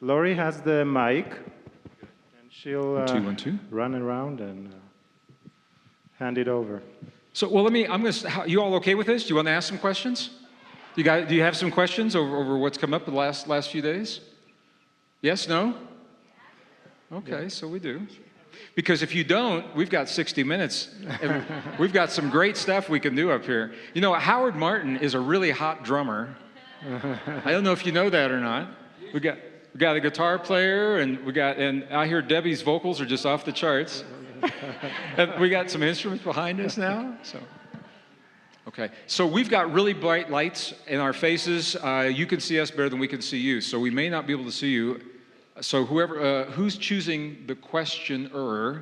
Lori has the mic, and she'll 1, 2. run around and hand it over. So, well, you all okay with this? Do you want to ask some questions? Do you have some questions over what's come up the last few days? Yes, no? Okay, yeah. So we do. Because if you don't, we've got 60 minutes. And we've got some great stuff we can do up here. You know, Howard Martin is a really hot drummer. I don't know if you know that or not. We got a guitar player, and I hear Debbie's vocals are just off the charts. And we got some instruments behind us now. Okay, so we've got really bright lights in our faces. You can see us better than we can see you, so we may not be able to see you. So who's choosing the questioner?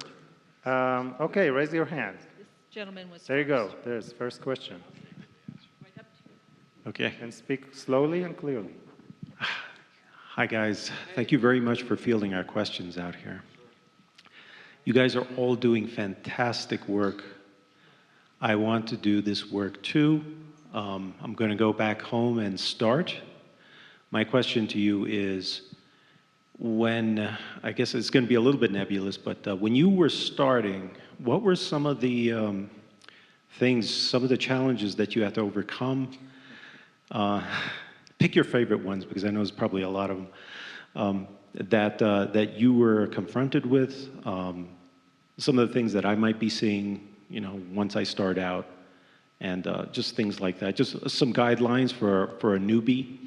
Okay, raise your hand. This gentleman was There you go. first. There's first question. Right up to you. Okay. And speak slowly and clearly. Hi, guys. Thank you very much for fielding our questions out here. You guys are all doing fantastic work. I want to do this work too. I'm going to go back home and start. My question to you is, I guess it's going to be a little bit nebulous, but when you were starting, what were some of the some of the challenges that you had to overcome? Pick your favorite ones, because I know there's probably a lot of them, that you were confronted with. Some of the things that I might be seeing, once I start out, and just things like that. Just some guidelines for a newbie.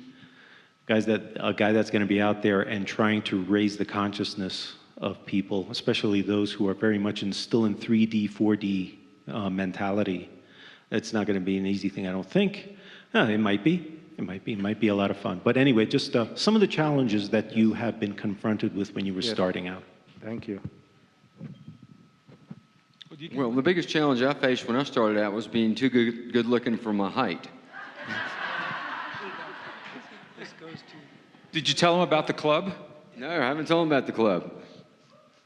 A guy that's going to be out there and trying to raise the consciousness of people, especially those who are very much still in 3D, 4D mentality. It's not going to be an easy thing, I don't think. It might be. It might be a lot of fun. But anyway, just some of the challenges that you have been confronted with when you were starting out. Thank you. Well, the biggest challenge I faced when I started out was being too good looking for my height. Did you tell them about the club? No, I haven't told them about the club.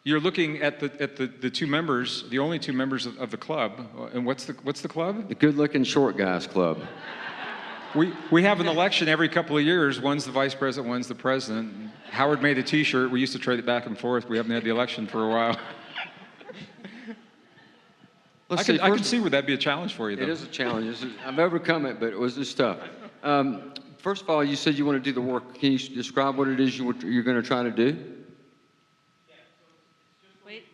You're looking at the two members, the only two members of the club. And what's the club? The Good Looking Short Guys Club. We have an election every couple of years. One's the vice president, one's the president. Howard made a T-shirt. We used to trade it back and forth. We haven't had the election for a while. I can see where that'd be a challenge for you, though. It is a challenge. I've overcome it, but it was just tough. First of all, you said you want to do the work. Can you describe what it is you're going to try to do? Wait.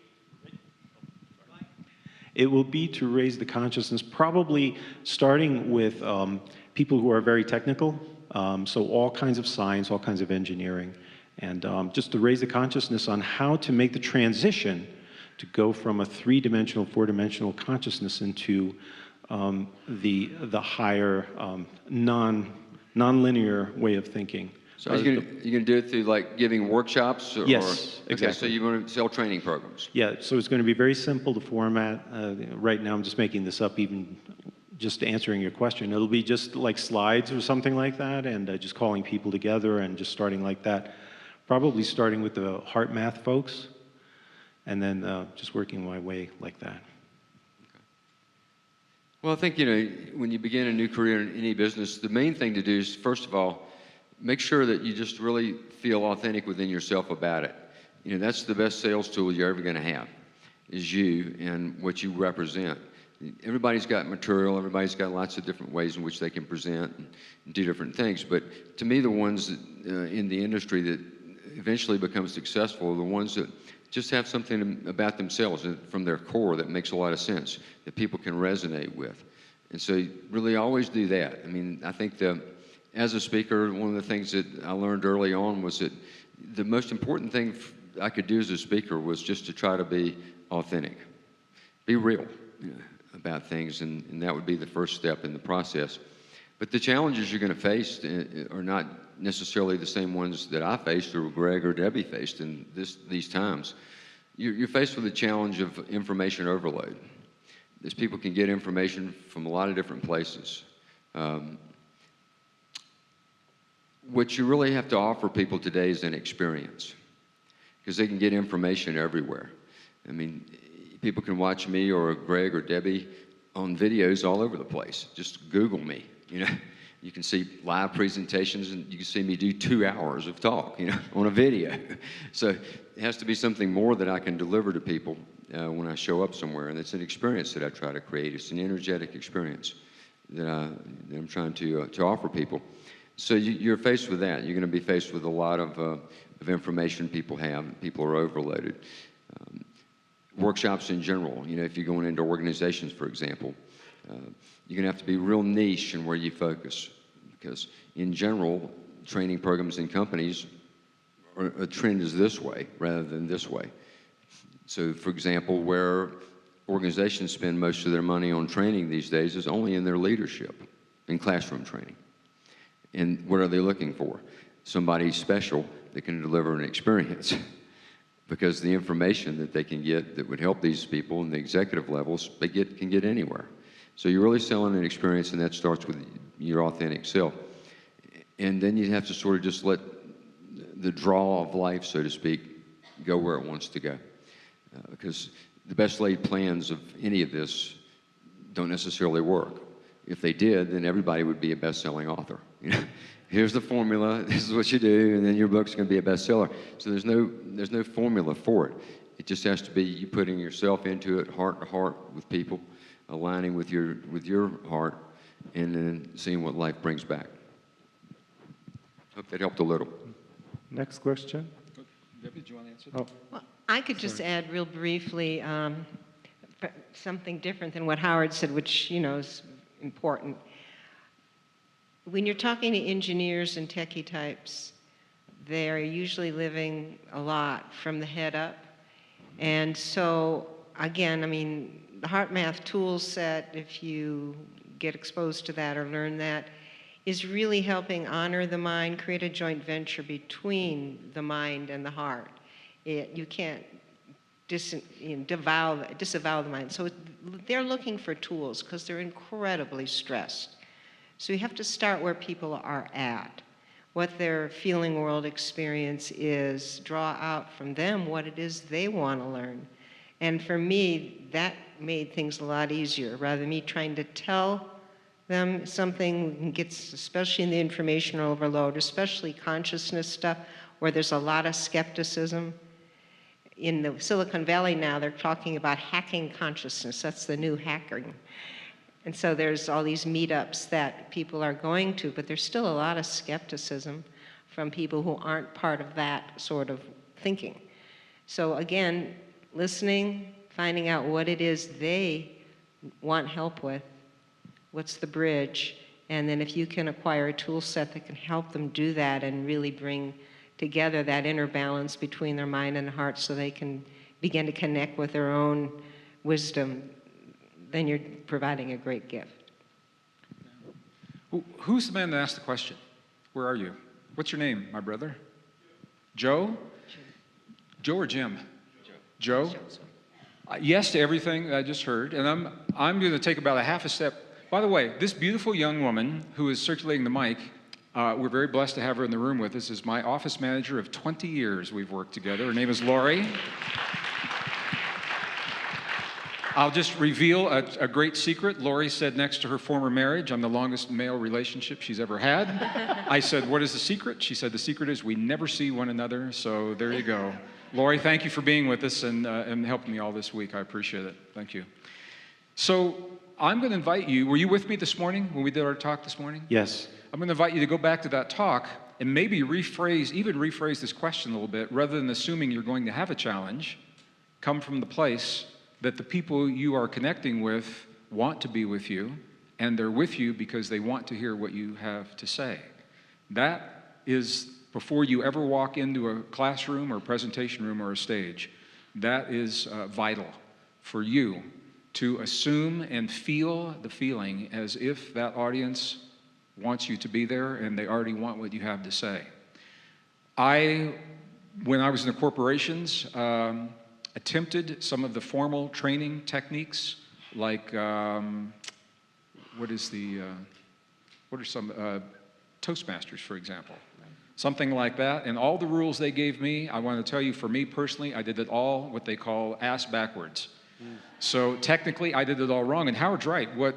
It will be to raise the consciousness, probably starting with people who are very technical, so all kinds of science, all kinds of engineering, and just to raise the consciousness on how to make the transition to go from a three-dimensional, four-dimensional consciousness into the higher non-linear way of thinking. So you're going to do it through like giving workshops? Yes, exactly. Okay, so you want to sell training programs? Yeah, so it's going to be very simple to format. Right now I'm just making this up, even just answering your question. It'll be just like slides or something like that, and just calling people together and just starting like that. Probably starting with the heart math folks, and then just working my way like that. Well, I think, when you begin a new career in any business, the main thing to do is, first of all, make sure that you just really feel authentic within yourself about it. That's the best sales tool you're ever going to have, is you and what you represent. Everybody's got material, everybody's got lots of different ways in which they can present and do different things, but to me, the ones that, in the industry that eventually become successful are the ones that just have something about themselves from their core that makes a lot of sense, that people can resonate with. And so really always do that. I think as a speaker, one of the things that I learned early on was that the most important thing I could do as a speaker was just to try to be authentic, be real about things, and that would be the first step in the process. But the challenges you're going to face are not necessarily the same ones that I faced or Gregg or Debbie faced in these times. You're faced with the challenge of information overload. These people can get information from a lot of different places. What you really have to offer people today is an experience, because they can get information everywhere. People can watch me or Gregg or Debbie on videos all over the place. Just Google me, You can see live presentations, and you can see me do 2 hours of talk, on a video. So it has to be something more that I can deliver to people when I show up somewhere, and it's an experience that I try to create. It's an energetic experience that I'm trying to offer people. So you're faced with that. You're going to be faced with a lot of information people have. People are overloaded. Workshops in general, if you're going into organizations, for example, you're going to have to be real niche in where you focus, because in general, training programs in companies, a trend is this way rather than this way. So, for example, where organizations spend most of their money on training these days is only in their leadership, in classroom training. And what are they looking for? Somebody special that can deliver an experience. Because the information that they can get that would help these people in the executive levels, can get anywhere. So you're really selling an experience, and that starts with your authentic self. And then you have to sort of just let the draw of life, so to speak, go where it wants to go. Because the best laid plans of any of this don't necessarily work. If they did, then everybody would be a best-selling author. Here's the formula, this is what you do, and then your book's going to be a bestseller. So there's no formula for it. It just has to be you putting yourself into it, heart to heart with people, aligning with your heart, and then seeing what life brings back. Hope that helped a little. Next question. Debbie, do you want to answer? Oh, Well, I could just add real briefly something different than what Howard said, which, is important. When you're talking to engineers and techie types, they're usually living a lot from the head up. And so, again, the heart math tool set, if you get exposed to that or learn that, is really helping honor the mind, create a joint venture between the mind and the heart. You can't disavow the mind. So they're looking for tools because they're incredibly stressed. So you have to start where people are at, what their feeling world experience is, draw out from them what it is they want to learn. And for me, that made things a lot easier, rather than me trying to tell them something, especially in the information overload, especially consciousness stuff, where there's a lot of skepticism. In the Silicon Valley now, they're talking about hacking consciousness. That's the new hacking. And so there's all these meetups that people are going to, but there's still a lot of skepticism from people who aren't part of that sort of thinking. So again, listening, finding out what it is they want help with, what's the bridge, and then if you can acquire a tool set that can help them do that and really bring together that inner balance between their mind and heart so they can begin to connect with their own wisdom, then you're providing a great gift. Who's the man that asked the question? Where are you? What's your name, my brother? Joe? Joe or Jim? Joe? Yes to everything I just heard, and I'm going to take about a half a step. By the way, this beautiful young woman who is circulating the mic, we're very blessed to have her in the room with us, is my office manager of 20 years we've worked together. Her name is Lori. I'll just reveal a great secret. Lori said next to her former marriage, I'm the longest male relationship she's ever had. I said, what is the secret? She said, the secret is we never see one another, so there you go. Lori, thank you for being with us and helping me all this week. I appreciate it. Thank you. So I'm going to invite you. Were you with me this morning when we did our talk this morning? Yes. I'm going to invite you to go back to that talk and maybe rephrase this question a little bit. Rather than assuming you're going to have a challenge, come from the place that the people you are connecting with want to be with you, and they're with you because they want to hear what you have to say. That is, before you ever walk into a classroom or a presentation room or a stage, that is vital for you to assume and feel the feeling as if that audience wants you to be there and they already want what you have to say. When I was in the corporations, attempted some of the formal training techniques, like what are some Toastmasters, for example, something like that. And all the rules they gave me, I want to tell you, for me personally, I did it all what they call ass backwards. So technically, I did it all wrong. And Howard's right. What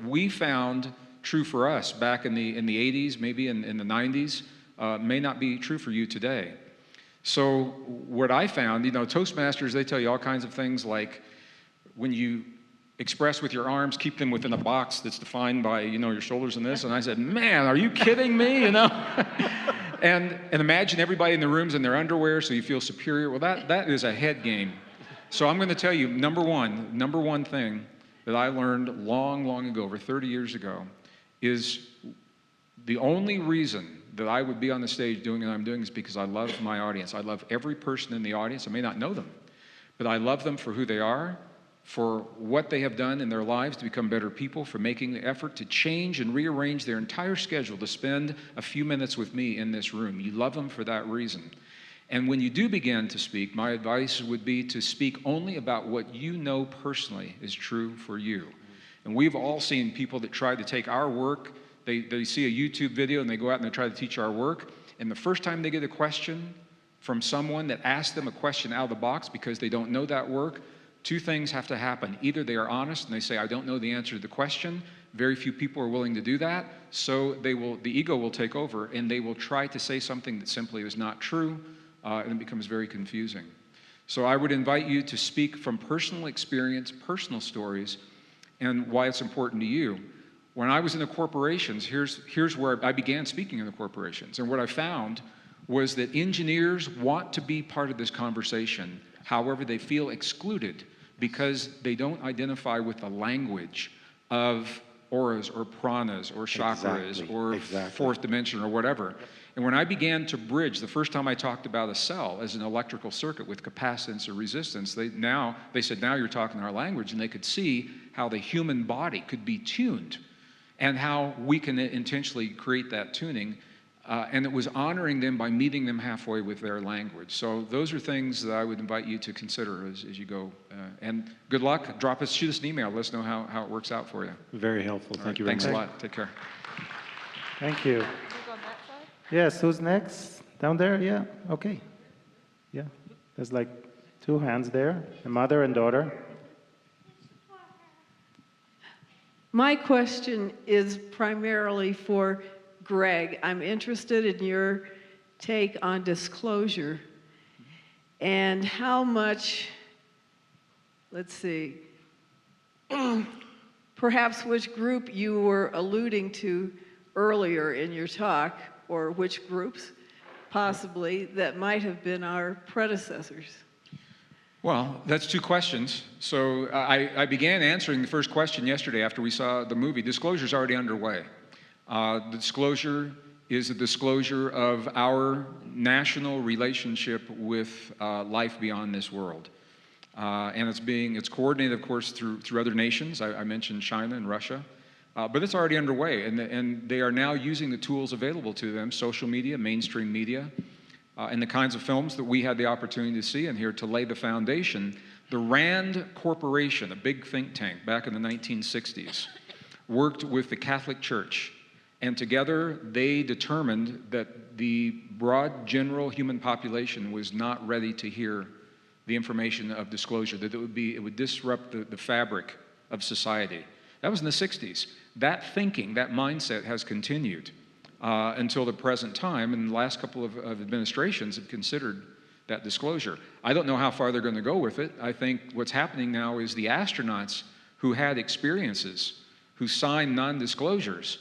we found true for us back in the 80s, maybe in the 90s, may not be true for you today. So what I found, Toastmasters, they tell you all kinds of things like when you express with your arms, keep them within a box that's defined by, your shoulders and this. And I said, man, are you kidding me, And imagine everybody in the room's in their underwear so you feel superior. Well, that is a head game. So I'm going to tell you, number one thing that I learned long, long ago, over 30 years ago, is the only reason that I would be on the stage doing what I'm doing is because I love my audience. I love every person in the audience. I may not know them, but I love them for who they are, for what they have done in their lives to become better people, for making the effort to change and rearrange their entire schedule to spend a few minutes with me in this room. You love them for that reason. And when you do begin to speak, my advice would be to speak only about what you know personally is true for you. And we've all seen people that try to take our work, they see a YouTube video and they go out and they try to teach our work, and the first time they get a question from someone that asks them a question out of the box because they don't know that work, two things have to happen. Either they are honest and they say, I don't know the answer to the question. Very few people are willing to do that, so the ego will take over and they will try to say something that simply is not true, and it becomes very confusing. So I would invite you to speak from personal experience, personal stories, and why it's important to you. When I was in the corporations, here's where I began speaking in the corporations. And what I found was that engineers want to be part of this conversation. However, they feel excluded because they don't identify with the language of auras or pranas or chakras or fourth dimension or whatever. And when I began to bridge, the first time I talked about a cell as an electrical circuit with capacitance or resistance, they said, now you're talking our language, and they could see how the human body could be tuned and how we can intentionally create that tuning. And it was honoring them by meeting them halfway with their language. So those are things that I would invite you to consider as you go. And good luck. Shoot us an email. Let us know how it works out for you. Very helpful. Thank you very much. Thanks a lot. Take care. Thank you. Yes, who's next? Down there? Yeah, okay. Yeah, there's like two hands there, a mother and daughter. My question is primarily for Gregg. I'm interested in your take on disclosure and how much, let's see, perhaps which group you were alluding to earlier in your talk, or which groups possibly that might have been our predecessors. Well, that's two questions. So I began answering the first question yesterday after we saw the movie. Disclosure is already underway. The disclosure is a disclosure of our national relationship with life beyond this world. And it's coordinated, of course, through other nations. I mentioned China and Russia. But it's already underway, and they are now using the tools available to them, social media, mainstream media, and the kinds of films that we had the opportunity to see in here to lay the foundation. The RAND Corporation, a big think tank back in the 1960s, worked with the Catholic Church, and together they determined that the broad general human population was not ready to hear the information of disclosure, that it would disrupt the fabric of society. That was in the 60s. That thinking, that mindset has continued until the present time, and the last couple of administrations have considered that disclosure. I don't know how far they're going to go with it. I think what's happening now is the astronauts who had experiences, who signed non-disclosures,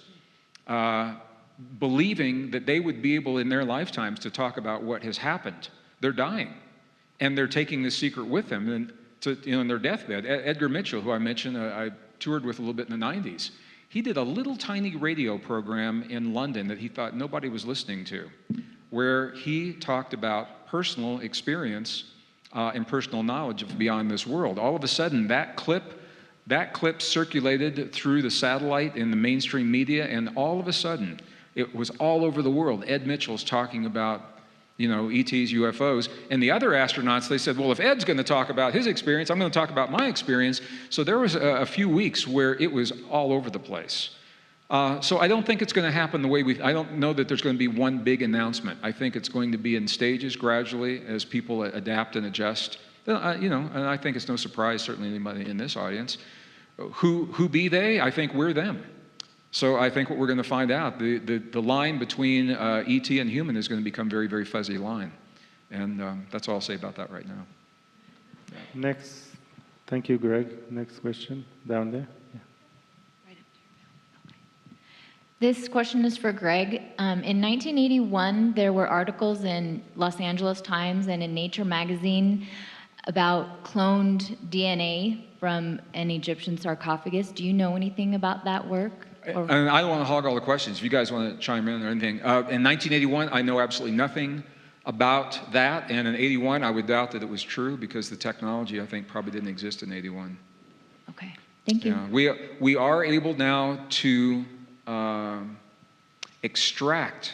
believing that they would be able in their lifetimes to talk about what has happened. They're dying, and they're taking this secret with them and in their deathbed. Edgar Mitchell, who I mentioned, I toured with a little bit in the 90s. He did a little tiny radio program in London that he thought nobody was listening to, where he talked about personal experience and personal knowledge of beyond this world. All of a sudden, that clip circulated through the satellite in the mainstream media, and all of a sudden, it was all over the world. Ed Mitchell's talking about ETs, UFOs, and the other astronauts, they said, well, if Ed's going to talk about his experience, I'm going to talk about my experience. So there was a few weeks where it was all over the place. So I don't think it's going to happen the way I don't know that there's going to be one big announcement. I think it's going to be in stages gradually as people adapt and adjust. And I think it's no surprise, certainly anybody in this audience. Who be they? I think we're them. So I think what we're going to find out, the line between ET and human is going to become very, very fuzzy line. And that's all I'll say about that right now. Next. Thank you, Greg. Next question, down there. Yeah. This question is for Gregg. In 1981, there were articles in Los Angeles Times and in Nature magazine about cloned DNA from an Egyptian sarcophagus. Do you know anything about that work? Or- And I don't want to hog all the questions. If you guys want to chime in or anything. In 1981, I know absolutely nothing about that. And in 81, I would doubt that it was true because the technology, I think, probably didn't exist in 81. Okay, thank you. Yeah, we are able now to extract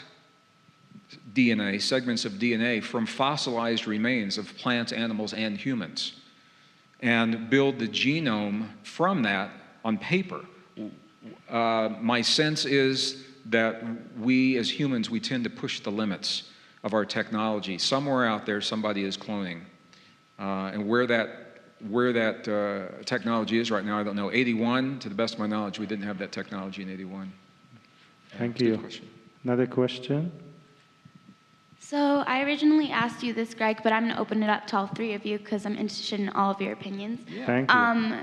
DNA, segments of DNA, from fossilized remains of plants, animals, and humans, and build the genome from that on paper. My sense is that we, as humans, we tend to push the limits of our technology. Somewhere out there, somebody is cloning. And where that technology is right now, I don't know. 81, to the best of my knowledge, we didn't have that technology in 81. Thank you. Another question? So I originally asked you this, Gregg, but I'm going to open it up to all three of you because I'm interested in all of your opinions. Yeah. Thank you.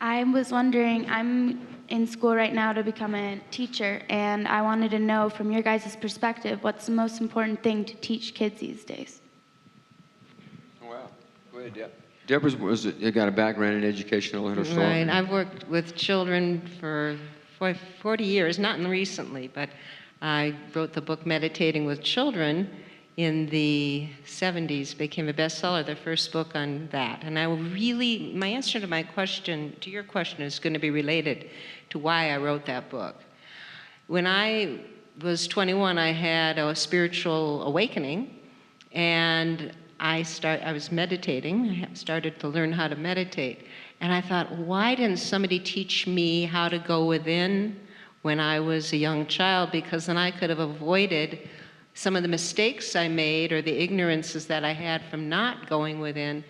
I was wondering, I'm in school right now to become a teacher, and I wanted to know from your guys' perspective, what's the most important thing to teach kids these days? Oh, wow. Go ahead, Deb. Deborah's got a background in education. I'll let her start. Right. I've worked with children for 40 years, not recently, but I wrote the book Meditating with Children in the 70s, became a bestseller, the first book on that. And my answer to your question is going to be related to why I wrote that book. When I was 21, I had a spiritual awakening, and I was meditating. I started to learn how to meditate. And I thought, why didn't somebody teach me how to go within when I was a young child? Because then I could have avoided some of the mistakes I made or the ignorances that I had from not going within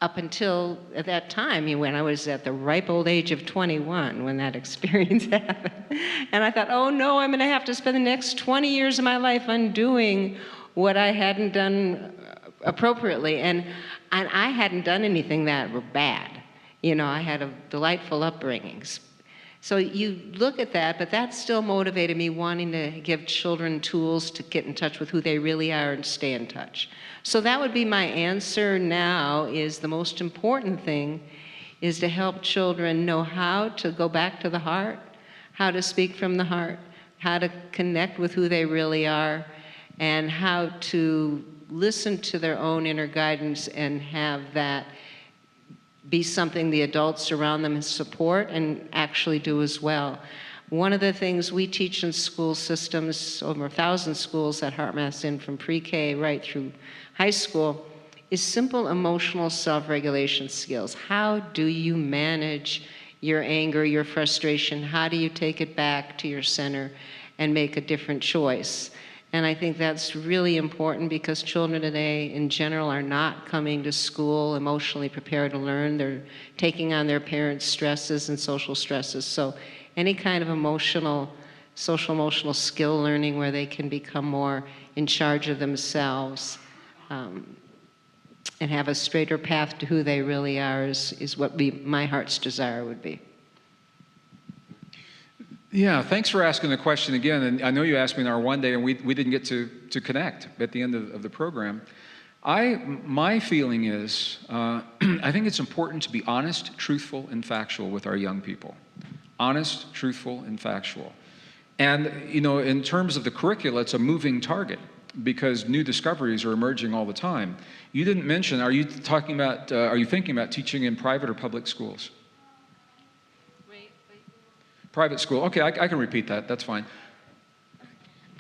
up until at that time, when I was at the ripe old age of 21 when that experience happened. And I thought, oh no, I'm going to have to spend the next 20 years of my life undoing what I hadn't done appropriately. And I hadn't done anything that bad. I had a delightful upbringing. So you look at that, but that still motivated me wanting to give children tools to get in touch with who they really are and stay in touch. So that would be my answer now, is the most important thing is to help children know how to go back to the heart, how to speak from the heart, how to connect with who they really are, and how to listen to their own inner guidance and have that be something the adults around them support and actually do as well. One of the things we teach in school systems, over 1,000 schools at HeartMath's in from pre-K right through high school, is simple emotional self-regulation skills. How do you manage your anger, your frustration? How do you take it back to your center and make a different choice? And I think that's really important because children today, in general, are not coming to school emotionally prepared to learn. They're taking on their parents' stresses and social stresses. So any kind of social emotional skill learning where they can become more in charge of themselves and have a straighter path to who they really are is what my heart's desire would be. Yeah, thanks for asking the question again. And I know you asked me in our one day, and we didn't get to connect at the end of the program. My feeling is, I think it's important to be honest, truthful, and factual with our young people. Honest, truthful, and factual. And, in terms of the curricula, it's a moving target because new discoveries are emerging all the time. You didn't mention, are you thinking about teaching in private or public schools? Private school. Okay, I can repeat that. That's fine.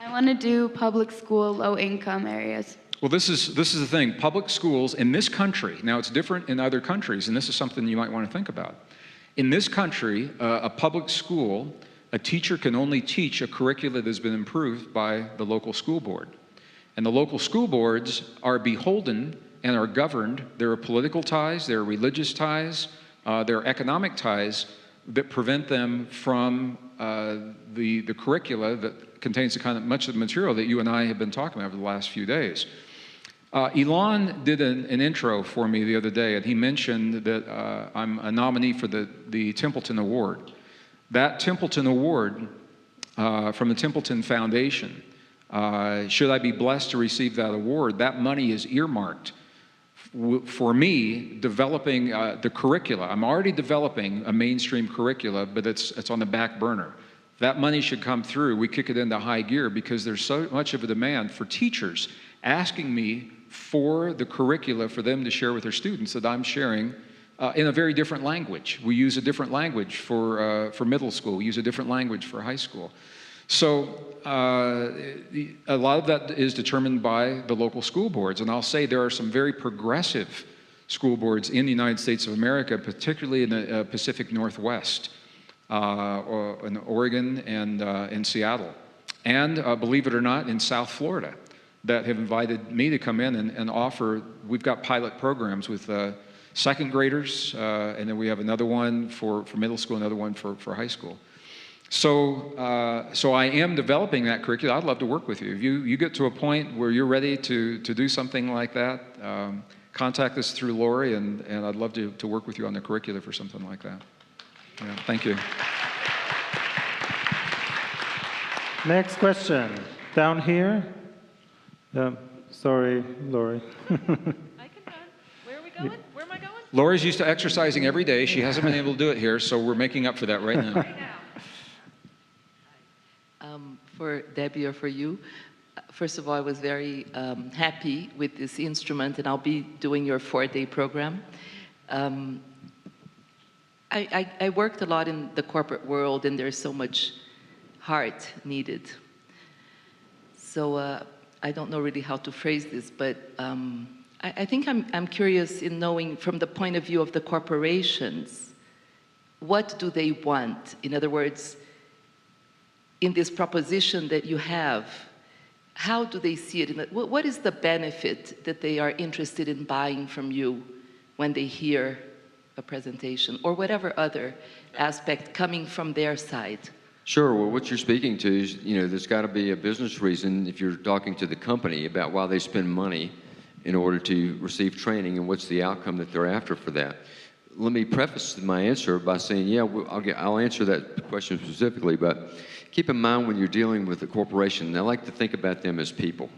I want to do public school, low-income areas. Well, this is the thing. Public schools in this country, now it's different in other countries, and this is something you might want to think about. In this country, a public school, a teacher can only teach a curricula that has been approved by the local school board. And the local school boards are beholden and are governed. There are political ties, there are religious ties, there are economic ties that prevent them from the curricula that contains much of the material that you and I have been talking about over the last few days. Elan did an intro for me the other day, and he mentioned that I'm a nominee for the Templeton Award. That Templeton Award from the Templeton Foundation, should I be blessed to receive that award, that money is earmarked for me developing the curricula. I'm already developing a mainstream curricula, but it's on the back burner. That money should come through. We kick it into high gear because there's so much of a demand for teachers asking me for the curricula for them to share with their students that I'm sharing in a very different language. We use a different language for middle school. We use a different language for high school. So a lot of that is determined by the local school boards. And I'll say there are some very progressive school boards in the United States of America, particularly in the Pacific Northwest, or in Oregon and in Seattle. And believe it or not, in South Florida, that have invited me to come in and offer. We've got pilot programs with second graders, and then we have another one for middle school, another one for high school. So I am developing that curriculum. I'd love to work with you. If you get to a point where you're ready to do something like that, contact us through Lori, and I'd love to work with you on the curricula for something like that. Yeah, thank you. Next question. Down here. Sorry, Lori. I can run. Where are we going? Where am I going? Lori's used to exercising every day. She hasn't been able to do it here, so we're making up for that right now. Right now. For Debbie or for you, first of all, I was very happy with this instrument, and I'll be doing your 4-day program. I worked a lot in the corporate world, and there's so much heart needed. So I don't know really how to phrase this, but I think I'm curious in knowing from the point of view of the corporations, what do they want? In other words, in this proposition that you have, how do they see it? What is the benefit that they are interested in buying from you when they hear a presentation, or whatever other aspect coming from their side? Sure. Well, what you're speaking to is, there's got to be a business reason if you're talking to the company about why they spend money in order to receive training and what's the outcome that they're after for that. Let me preface my answer by saying, yeah, I'll answer that question specifically, but keep in mind when you're dealing with a corporation, I like to think about them as people,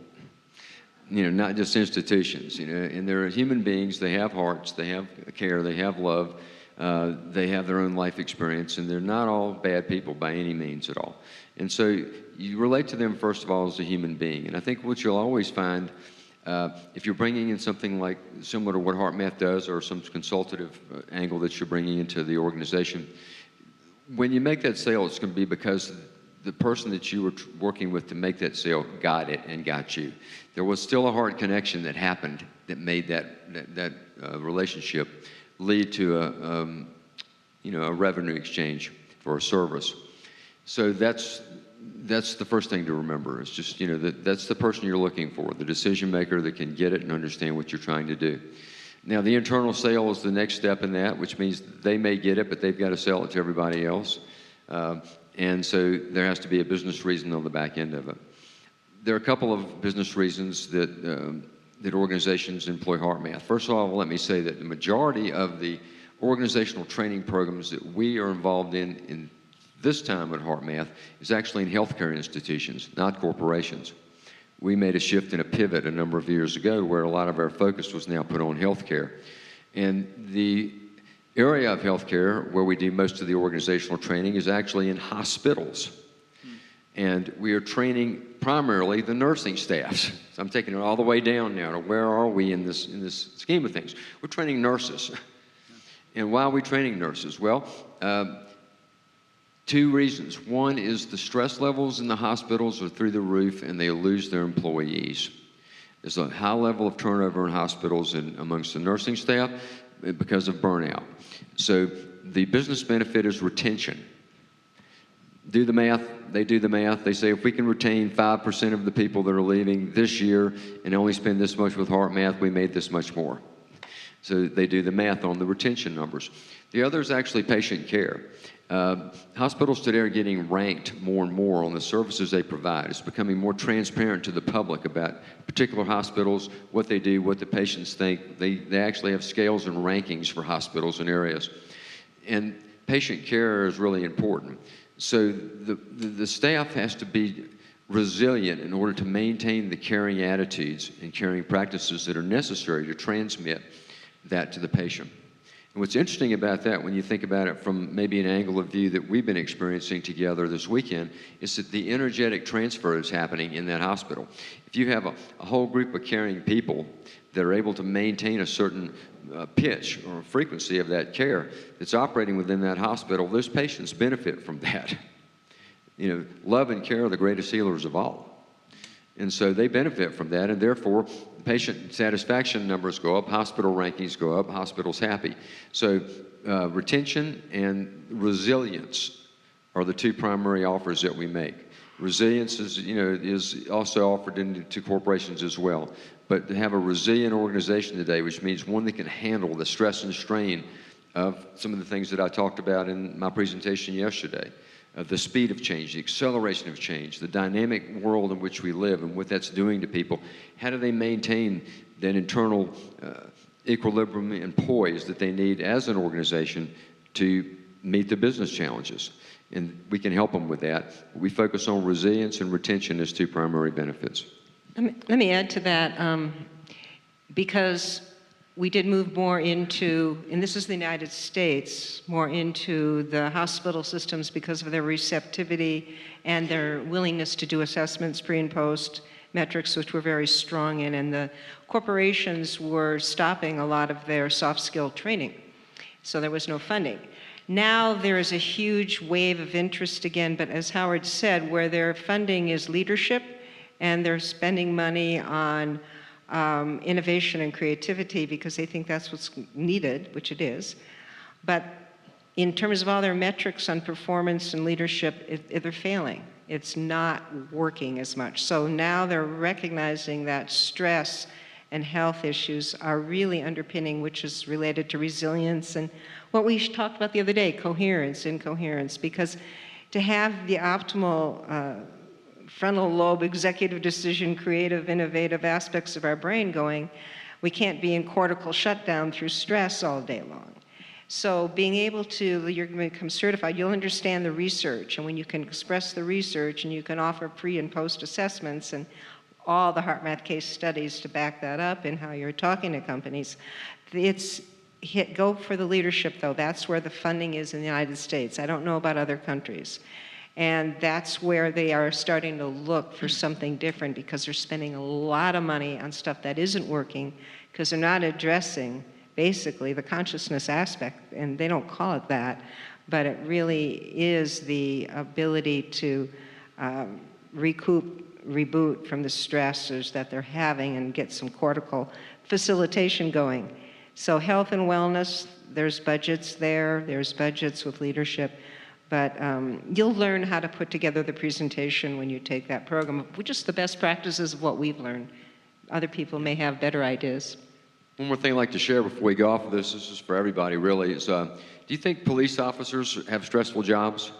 not just institutions, and they're human beings. They have hearts, they have care, they have love, they have their own life experience, and they're not all bad people by any means at all. And so you relate to them, first of all, as a human being. And I think what you'll always find, if you're bringing in something like similar to what HeartMath does, or some consultative angle that you're bringing into the organization, when you make that sale, it's going to be because the person that you were working with to make that sale got it and got you. There was still a heart connection that happened that made that relationship lead to a revenue exchange for a service. So that's the first thing to remember. It's just that's the person you're looking for, the decision maker that can get it and understand what you're trying to do. Now, the internal sale is the next step in that, which means they may get it, but they've got to sell it to everybody else. And so there has to be a business reason on the back end of it. There are a couple of business reasons that organizations employ HeartMath. First of all, let me say that the majority of the organizational training programs that we are involved in this time at HeartMath is actually in healthcare institutions, not corporations. We made a shift and a pivot a number of years ago where a lot of our focus was now put on healthcare. And the area of healthcare where we do most of the organizational training is actually in hospitals. And we are training primarily the nursing staffs. So I'm taking it all the way down now to where are we in this scheme of things. We're training nurses. And why are we training nurses? Well, two reasons. One is the stress levels in the hospitals are through the roof and they lose their employees. There's a high level of turnover in hospitals and amongst the nursing staff because of burnout. So the business benefit is retention. Do the math. They do the math. They say if we can retain 5% of the people that are leaving this year and only spend this much with HeartMath, we made this much more. So they do the math on the retention numbers. The other is actually patient care. Hospitals today are getting ranked more and more on the services they provide. It's becoming more transparent to the public about particular hospitals, what they do, what the patients think. They actually have scales and rankings for hospitals and areas. And patient care is really important. So the staff has to be resilient in order to maintain the caring attitudes and caring practices that are necessary to transmit that to the patient. And what's interesting about that, when you think about it from maybe an angle of view that we've been experiencing together this weekend, is that the energetic transfer is happening in that hospital. If you have a whole group of caring people that are able to maintain a certain pitch or frequency of that care that's operating within that hospital, those patients benefit from that. You know, love and care are the greatest healers of all. And so they benefit from that, and therefore patient satisfaction numbers go up, hospital rankings go up, hospitals happy. So retention and resilience are the two primary offers that we make. Resilience is also offered to corporations as well. But to have a resilient organization today, which means one that can handle the stress and strain of some of the things that I talked about in my presentation yesterday. The speed of change, the acceleration of change, the dynamic world in which we live and what that's doing to people. How do they maintain that internal equilibrium and poise that they need as an organization to meet the business challenges? And we can help them with that. We focus on resilience and retention as two primary benefits. Let me add to that, because we did move more into, and this is the United States, more into the hospital systems because of their receptivity and their willingness to do assessments pre and post metrics, which we're very strong in, and the corporations were stopping a lot of their soft skill training, so there was no funding. Now there is a huge wave of interest again, but as Howard said, where their funding is leadership and they're spending money on innovation and creativity because they think that's what's needed, which it is. But in terms of all their metrics on performance and leadership, they're failing. It's not working as much. So now they're recognizing that stress and health issues are really underpinning, which is related to resilience and what we talked about the other day, coherence, incoherence, because to have the optimal frontal lobe, executive decision, creative, innovative aspects of our brain going, we can't be in cortical shutdown through stress all day long. So being able to, you're going to become certified, you'll understand the research, and when you can express the research and you can offer pre and post assessments and all the HeartMath case studies to back that up and how you're talking to companies, go for the leadership though. That's where the funding is in the United States. I don't know about other countries. And that's where they are starting to look for something different because they're spending a lot of money on stuff that isn't working because they're not addressing basically the consciousness aspect, and they don't call it that, but it really is the ability to reboot from the stressors that they're having and get some cortical facilitation going. So health and wellness, there's budgets there, there's budgets with leadership. But you'll learn how to put together the presentation when you take that program, which is the best practices of what we've learned. Other people may have better ideas. One more thing I'd like to share before we go off of this is for everybody really, is do you think police officers have stressful jobs?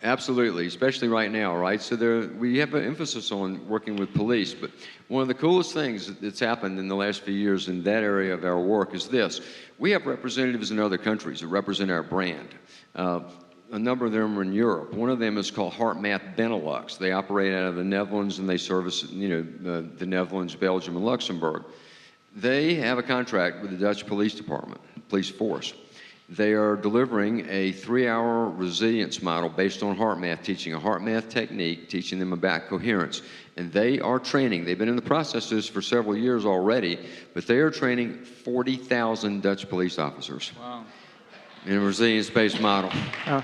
Absolutely, especially right now, right? So we have an emphasis on working with police, but one of the coolest things that's happened in the last few years in that area of our work is this. We have representatives in other countries that represent our brand. A number of them are in Europe. One of them is called HeartMath Benelux. They operate out of the Netherlands and they service, the Netherlands, Belgium, and Luxembourg. They have a contract with the Dutch police department, police force. They are delivering a 3-hour resilience model based on HeartMath, teaching a HeartMath technique, teaching them about coherence. And they are training, they've been in the process of this for several years already, but they are training 40,000 Dutch police officers. Wow. In a resilience-based model. Wow.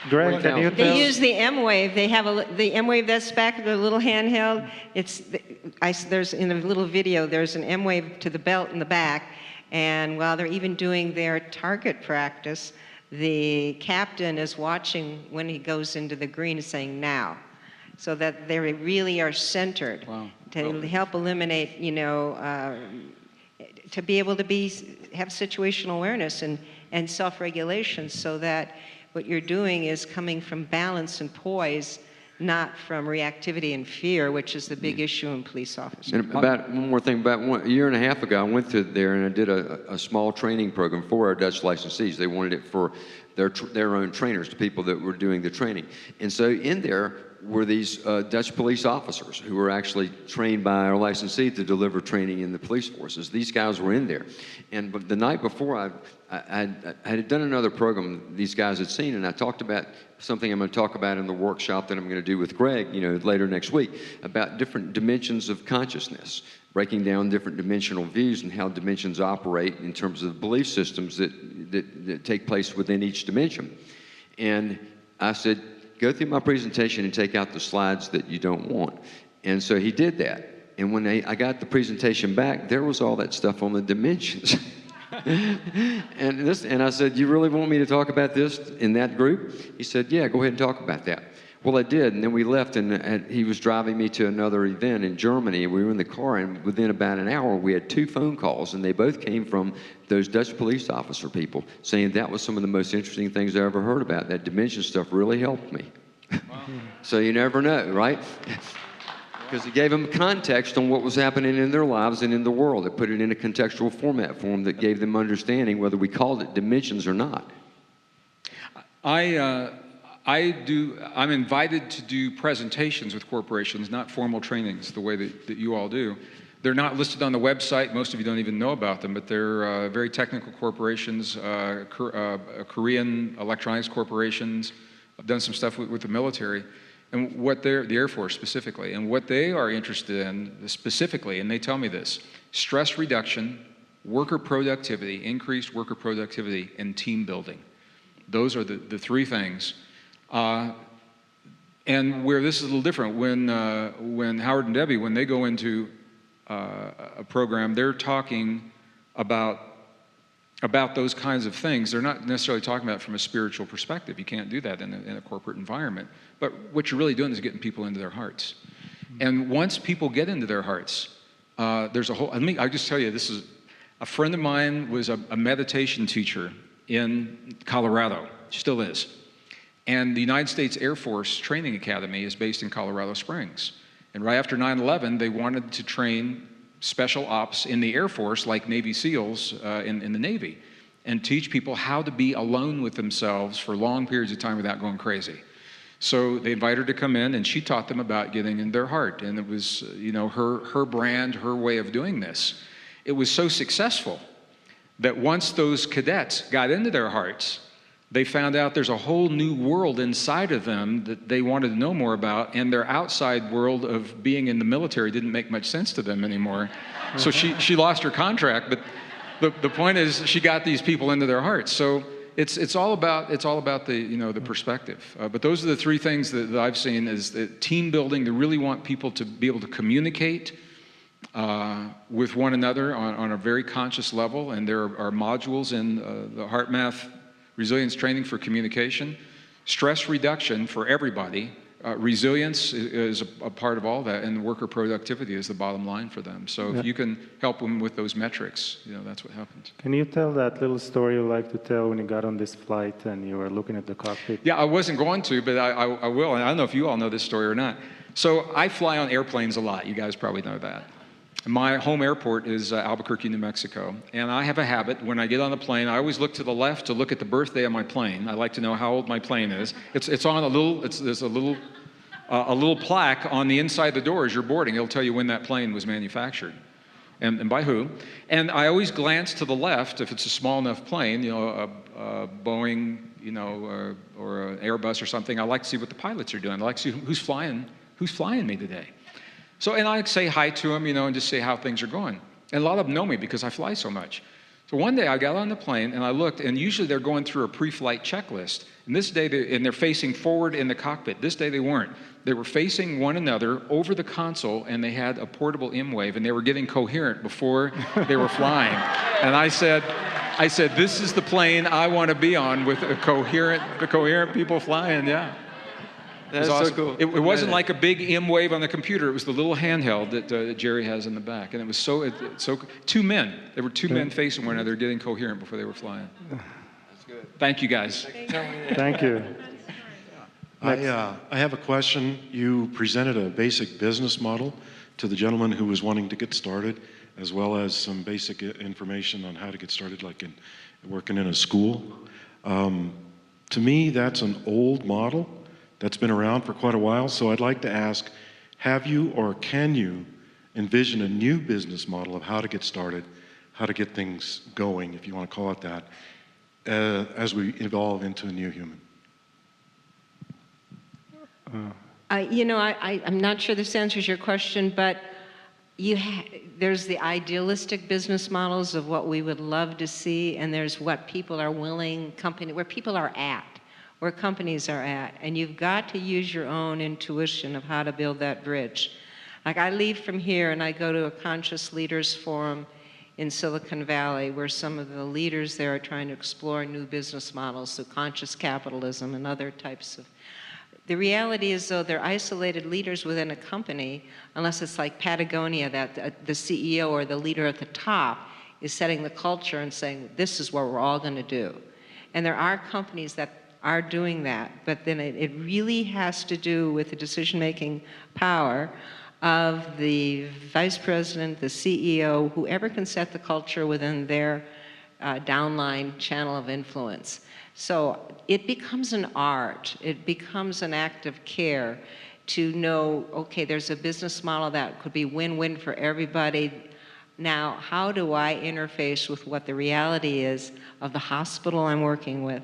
Greg, can you tell? They use the M-Wave. They have the M-Wave that's back, the little handheld. There's in a little video, there's an M-Wave to the belt in the back, and while they're even doing their target practice, the captain is watching when he goes into the green and saying, now. So that they really are centered to help eliminate, to be able to have situational awareness and self-regulation, so that what you're doing is coming from balance and poise, not from reactivity and fear, which is the big issue in police officers. And about one more thing, about a year and a half ago, I went through there and I did a small training program for our Dutch licensees. They wanted it for their own trainers, the people that were doing the training. And so in there were these Dutch police officers who were actually trained by our licensee to deliver training in the police forces. These guys were in there. And the night before, I had done another program these guys had seen, and I talked about something I'm going to talk about in the workshop that I'm going to do with Gregg, later next week, about different dimensions of consciousness, breaking down different dimensional views and how dimensions operate in terms of belief systems that take place within each dimension. And I said, go through my presentation and take out the slides that you don't want. And so he did that. And when I got the presentation back, there was all that stuff on the dimensions. And I said, you really want me to talk about this in that group? He said, yeah, go ahead and talk about that. Well, I did, and then we left, and he was driving me to another event in Germany, and we were in the car, and within about an hour, we had 2 phone calls, and they both came from those Dutch police officer people, saying that was some of the most interesting things I ever heard about. That dimension stuff really helped me. Wow. So you never know, right? Because it gave them context on what was happening in their lives and in the world. It put it in a contextual format for them that gave them understanding, whether we called it dimensions or not. I'm invited to do presentations with corporations, not formal trainings, the way that you all do. They're not listed on the website. Most of you don't even know about them, but they're very technical corporations, Korean electronics corporations. I've done some stuff with the military, and the Air Force specifically, and what they are interested in specifically, and they tell me this: stress reduction, worker productivity, increased worker productivity, and team building. Those are the 3 things. And where this is a little different, when Howard and Debbie, when they go into a program, they're talking about those kinds of things. They're not necessarily talking about it from a spiritual perspective. You can't do that in a corporate environment. But what you're really doing is getting people into their hearts. And once people get into their hearts, there's a whole, I'll just tell you, this is, a friend of mine was a meditation teacher in Colorado, still is. And the United States Air Force Training Academy is based in Colorado Springs. And right after 9/11, they wanted to train special ops in the Air Force, like Navy SEALs in the Navy, and teach people how to be alone with themselves for long periods of time without going crazy. So they invited her to come in, and she taught them about getting in their heart. And it was, her brand, her way of doing this. It was so successful that once those cadets got into their hearts, they found out there's a whole new world inside of them that they wanted to know more about, and their outside world of being in the military didn't make much sense to them anymore. So she lost her contract, but the point is she got these people into their hearts. So it's all about the perspective. But those are the 3 things that I've seen: is that team building. They really want people to be able to communicate with one another on a very conscious level, and there are modules in the HeartMath resilience training for communication, stress reduction for everybody. Resilience is a part of all that, and worker productivity is the bottom line for them. So if you can help them with those metrics, that's what happens. Can you tell that little story you like to tell when you got on this flight and you were looking at the cockpit? Yeah, I wasn't going to, but I will. And I don't know if you all know this story or not. So I fly on airplanes a lot. You guys probably know that. My home airport is Albuquerque, New Mexico, and I have a habit. When I get on the plane, I always look to the left to look at the birthday of my plane. I like to know how old my plane is. It's on there's a little plaque on the inside of the door as you're boarding. It'll tell you when that plane was manufactured and by who. And I always glance to the left if it's a small enough plane, a Boeing, or an Airbus or something. I like to see what the pilots are doing. I like to see who's flying me today. So, and I say hi to them, and just say how things are going. And a lot of them know me because I fly so much. So one day I got on the plane and I looked, and usually they're going through a pre-flight checklist. And this day, they're facing forward in the cockpit. This day they weren't. They were facing one another over the console, and they had a portable M-Wave, and they were getting coherent before they were flying. And I said, this is the plane I want to be on, with the coherent people flying, yeah. It was That's so awesome. cool. It wasn't like a big M wave on the computer. It was the little handheld that Jerry has in the back, and it was so two men. There were two men facing one another, getting coherent before they were flying. That's good. Thank you, guys. Thank you. I have a question. You presented a basic business model to the gentleman who was wanting to get started, as well as some basic information on how to get started, like in working in a school. To me, that's an old model that's been around for quite a while. So I'd like to ask, have you or can you envision a new business model of how to get started, how to get things going, if you want to call it that, as we evolve into a new human? I'm not sure this answers your question, but there's the idealistic business models of what we would love to see, and there's what people are willing, where people are at, where companies are at, and you've got to use your own intuition of how to build that bridge. Like I leave from here and I go to a Conscious Leaders Forum in Silicon Valley, where some of the leaders there are trying to explore new business models, so conscious capitalism and other types of. The reality is, though, they're isolated leaders within a company, unless it's like Patagonia, that the CEO or the leader at the top is setting the culture and saying, this is what we're all going to do. And there are companies that are doing that, but then it really has to do with the decision-making power of the vice president, the CEO, whoever can set the culture within their downline channel of influence. So it becomes an art, it becomes an act of care to know, okay, there's a business model that could be win-win for everybody. Now, how do I interface with what the reality is of the hospital I'm working with,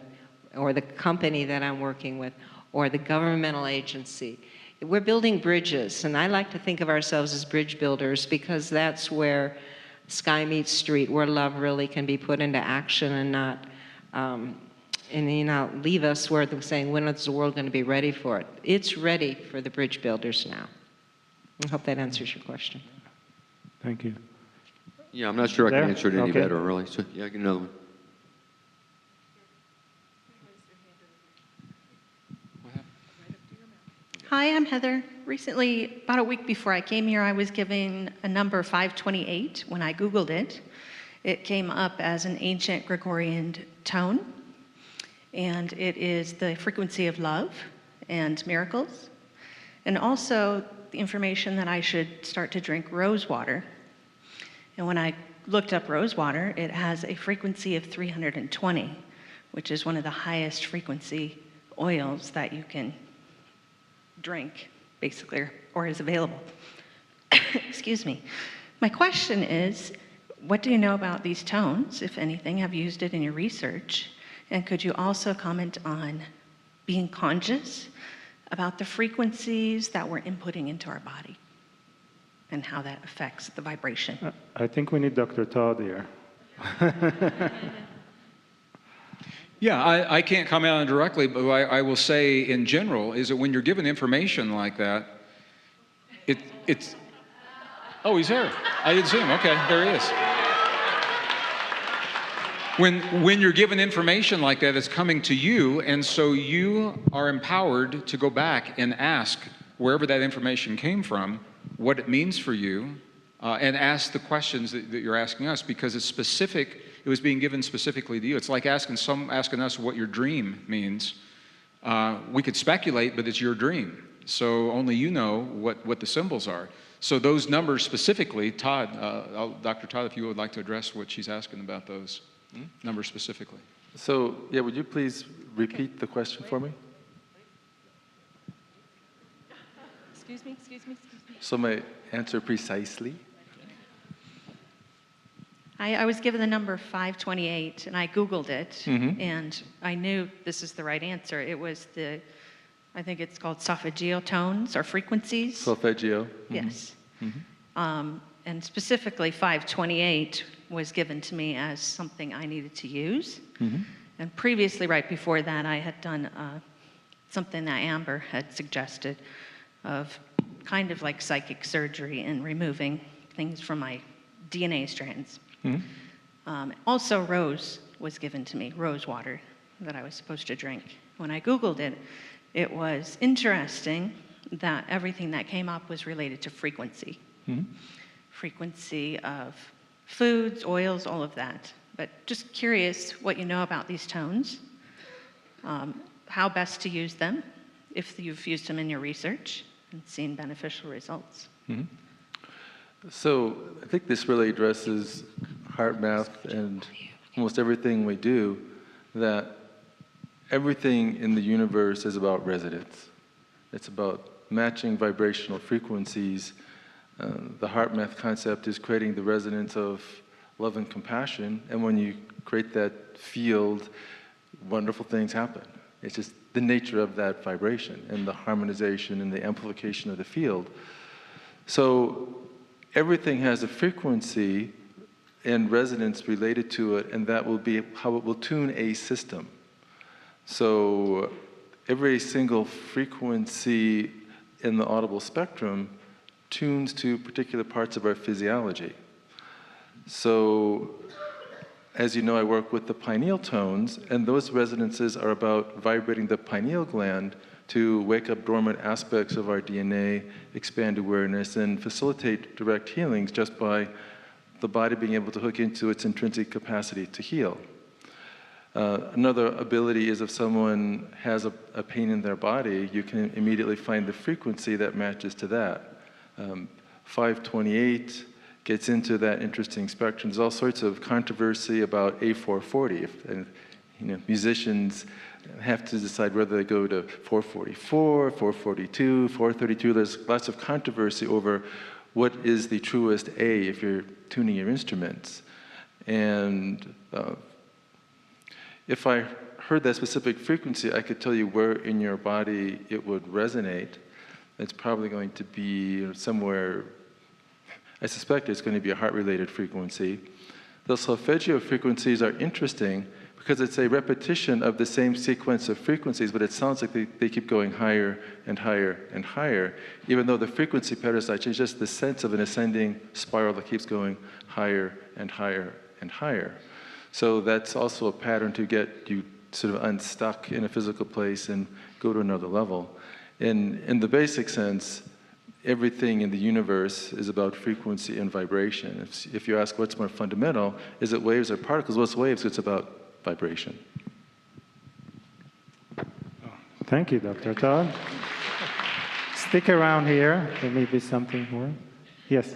or the company that I'm working with, or the governmental agency? We're building bridges, and I like to think of ourselves as bridge builders because that's where sky meets street, where love really can be put into action and not leave us where they're saying, when is the world going to be ready for it? It's ready for the bridge builders now. I hope that answers your question. Thank you. Yeah, I'm not sure I can answer it any Okay. better, really. So, yeah, get another one. Hi, I'm Heather. Recently, about a week before I came here, I was given a number 528. When I Googled it, it came up as an ancient Gregorian tone, and it is the frequency of love and miracles, and also the information that I should start to drink rose water. And when I looked up rose water, it has a frequency of 320, which is one of the highest frequency oils that you can drink, basically, or is available. Excuse me. My question is, what do you know about these tones, if anything? Have you used it in your research? And could you also comment on being conscious about the frequencies that we're inputting into our body and how that affects the vibration? I think we need Dr. Todd here. Yeah, I can't comment on it directly, but I will say in general is that when you're given information like that, it's... Oh, he's here. I didn't see him. Okay, there he is. When you're given information like that, it's coming to you, and so you are empowered to go back and ask wherever that information came from, what it means for you, and ask the questions that you're asking us, because it's specific. It was being given specifically to you. It's like asking us what your dream means. We could speculate, but it's your dream. So only you know what the symbols are. So those numbers specifically, Todd, Dr. Todd, if you would like to address what she's asking about those numbers specifically. So, yeah, would you please repeat the question for me? Excuse me. So may I answer precisely? I was given the number 528, and I Googled it, and I knew this is the right answer. It was I think it's called solfeggio tones or frequencies. Solfeggio. Yes. And specifically 528 was given to me as something I needed to use. And previously, right before that, I had done something that Amber had suggested of kind of like psychic surgery and removing things from my DNA strands. Also, rose was given to me, rose water, that I was supposed to drink. When I Googled it, it was interesting that everything that came up was related to frequency. Frequency of foods, oils, all of that. But just curious what you know about these tones, how best to use them, if you've used them in your research and seen beneficial results. So I think this really addresses heart math and almost everything we do, that everything in the universe is about resonance. It's about matching vibrational frequencies. The heart math concept is creating the resonance of love and compassion, and when you create that field, wonderful things happen. It's just the nature of that vibration and the harmonization and the amplification of the field. So everything has a frequency and resonance related to it, and that will be how it will tune a system. So every single frequency in the audible spectrum tunes to particular parts of our physiology. So, as you know, I work with the pineal tones, and those resonances are about vibrating the pineal gland to wake up dormant aspects of our DNA, expand awareness, and facilitate direct healings just by the body being able to hook into its intrinsic capacity to heal. Another ability is if someone has a pain in their body, you can immediately find the frequency that matches to that. 528 gets into that interesting spectrum. There's all sorts of controversy about A440. Musicians have to decide whether they go to 444, 442, 432. There's lots of controversy over what is the truest A if you're tuning your instruments. And if I heard that specific frequency, I could tell you where in your body it would resonate. It's probably going to be somewhere, I suspect it's going to be a heart-related frequency. The solfeggio frequencies are interesting because it's a repetition of the same sequence of frequencies, but it sounds like they keep going higher and higher and higher, even though the frequency patterns are changed, just the sense of an ascending spiral that keeps going higher and higher and higher. So that's also a pattern to get you sort of unstuck in a physical place and go to another level. In the basic sense, everything in the universe is about frequency and vibration. If you ask what's more fundamental, is it waves or particles? Well, it's waves, it's about vibration. Thank you, Dr. Todd. Stick around here. There may be something more. Yes.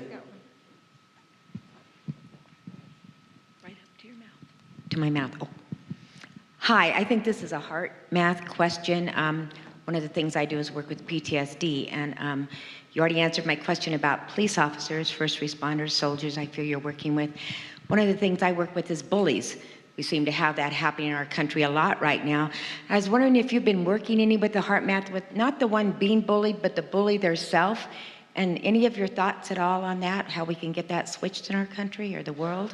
Right up to your mouth. To my mouth. Oh. Hi, I think this is a heart math question. One of the things I do is work with PTSD, and you already answered my question about police officers, first responders, soldiers I feel you're working with. One of the things I work with is bullies. We seem to have that happening in our country a lot right now. I was wondering if you've been working any with the heart math, with not the one being bullied, but the bully theirself, and any of your thoughts at all on that, how we can get that switched in our country or the world?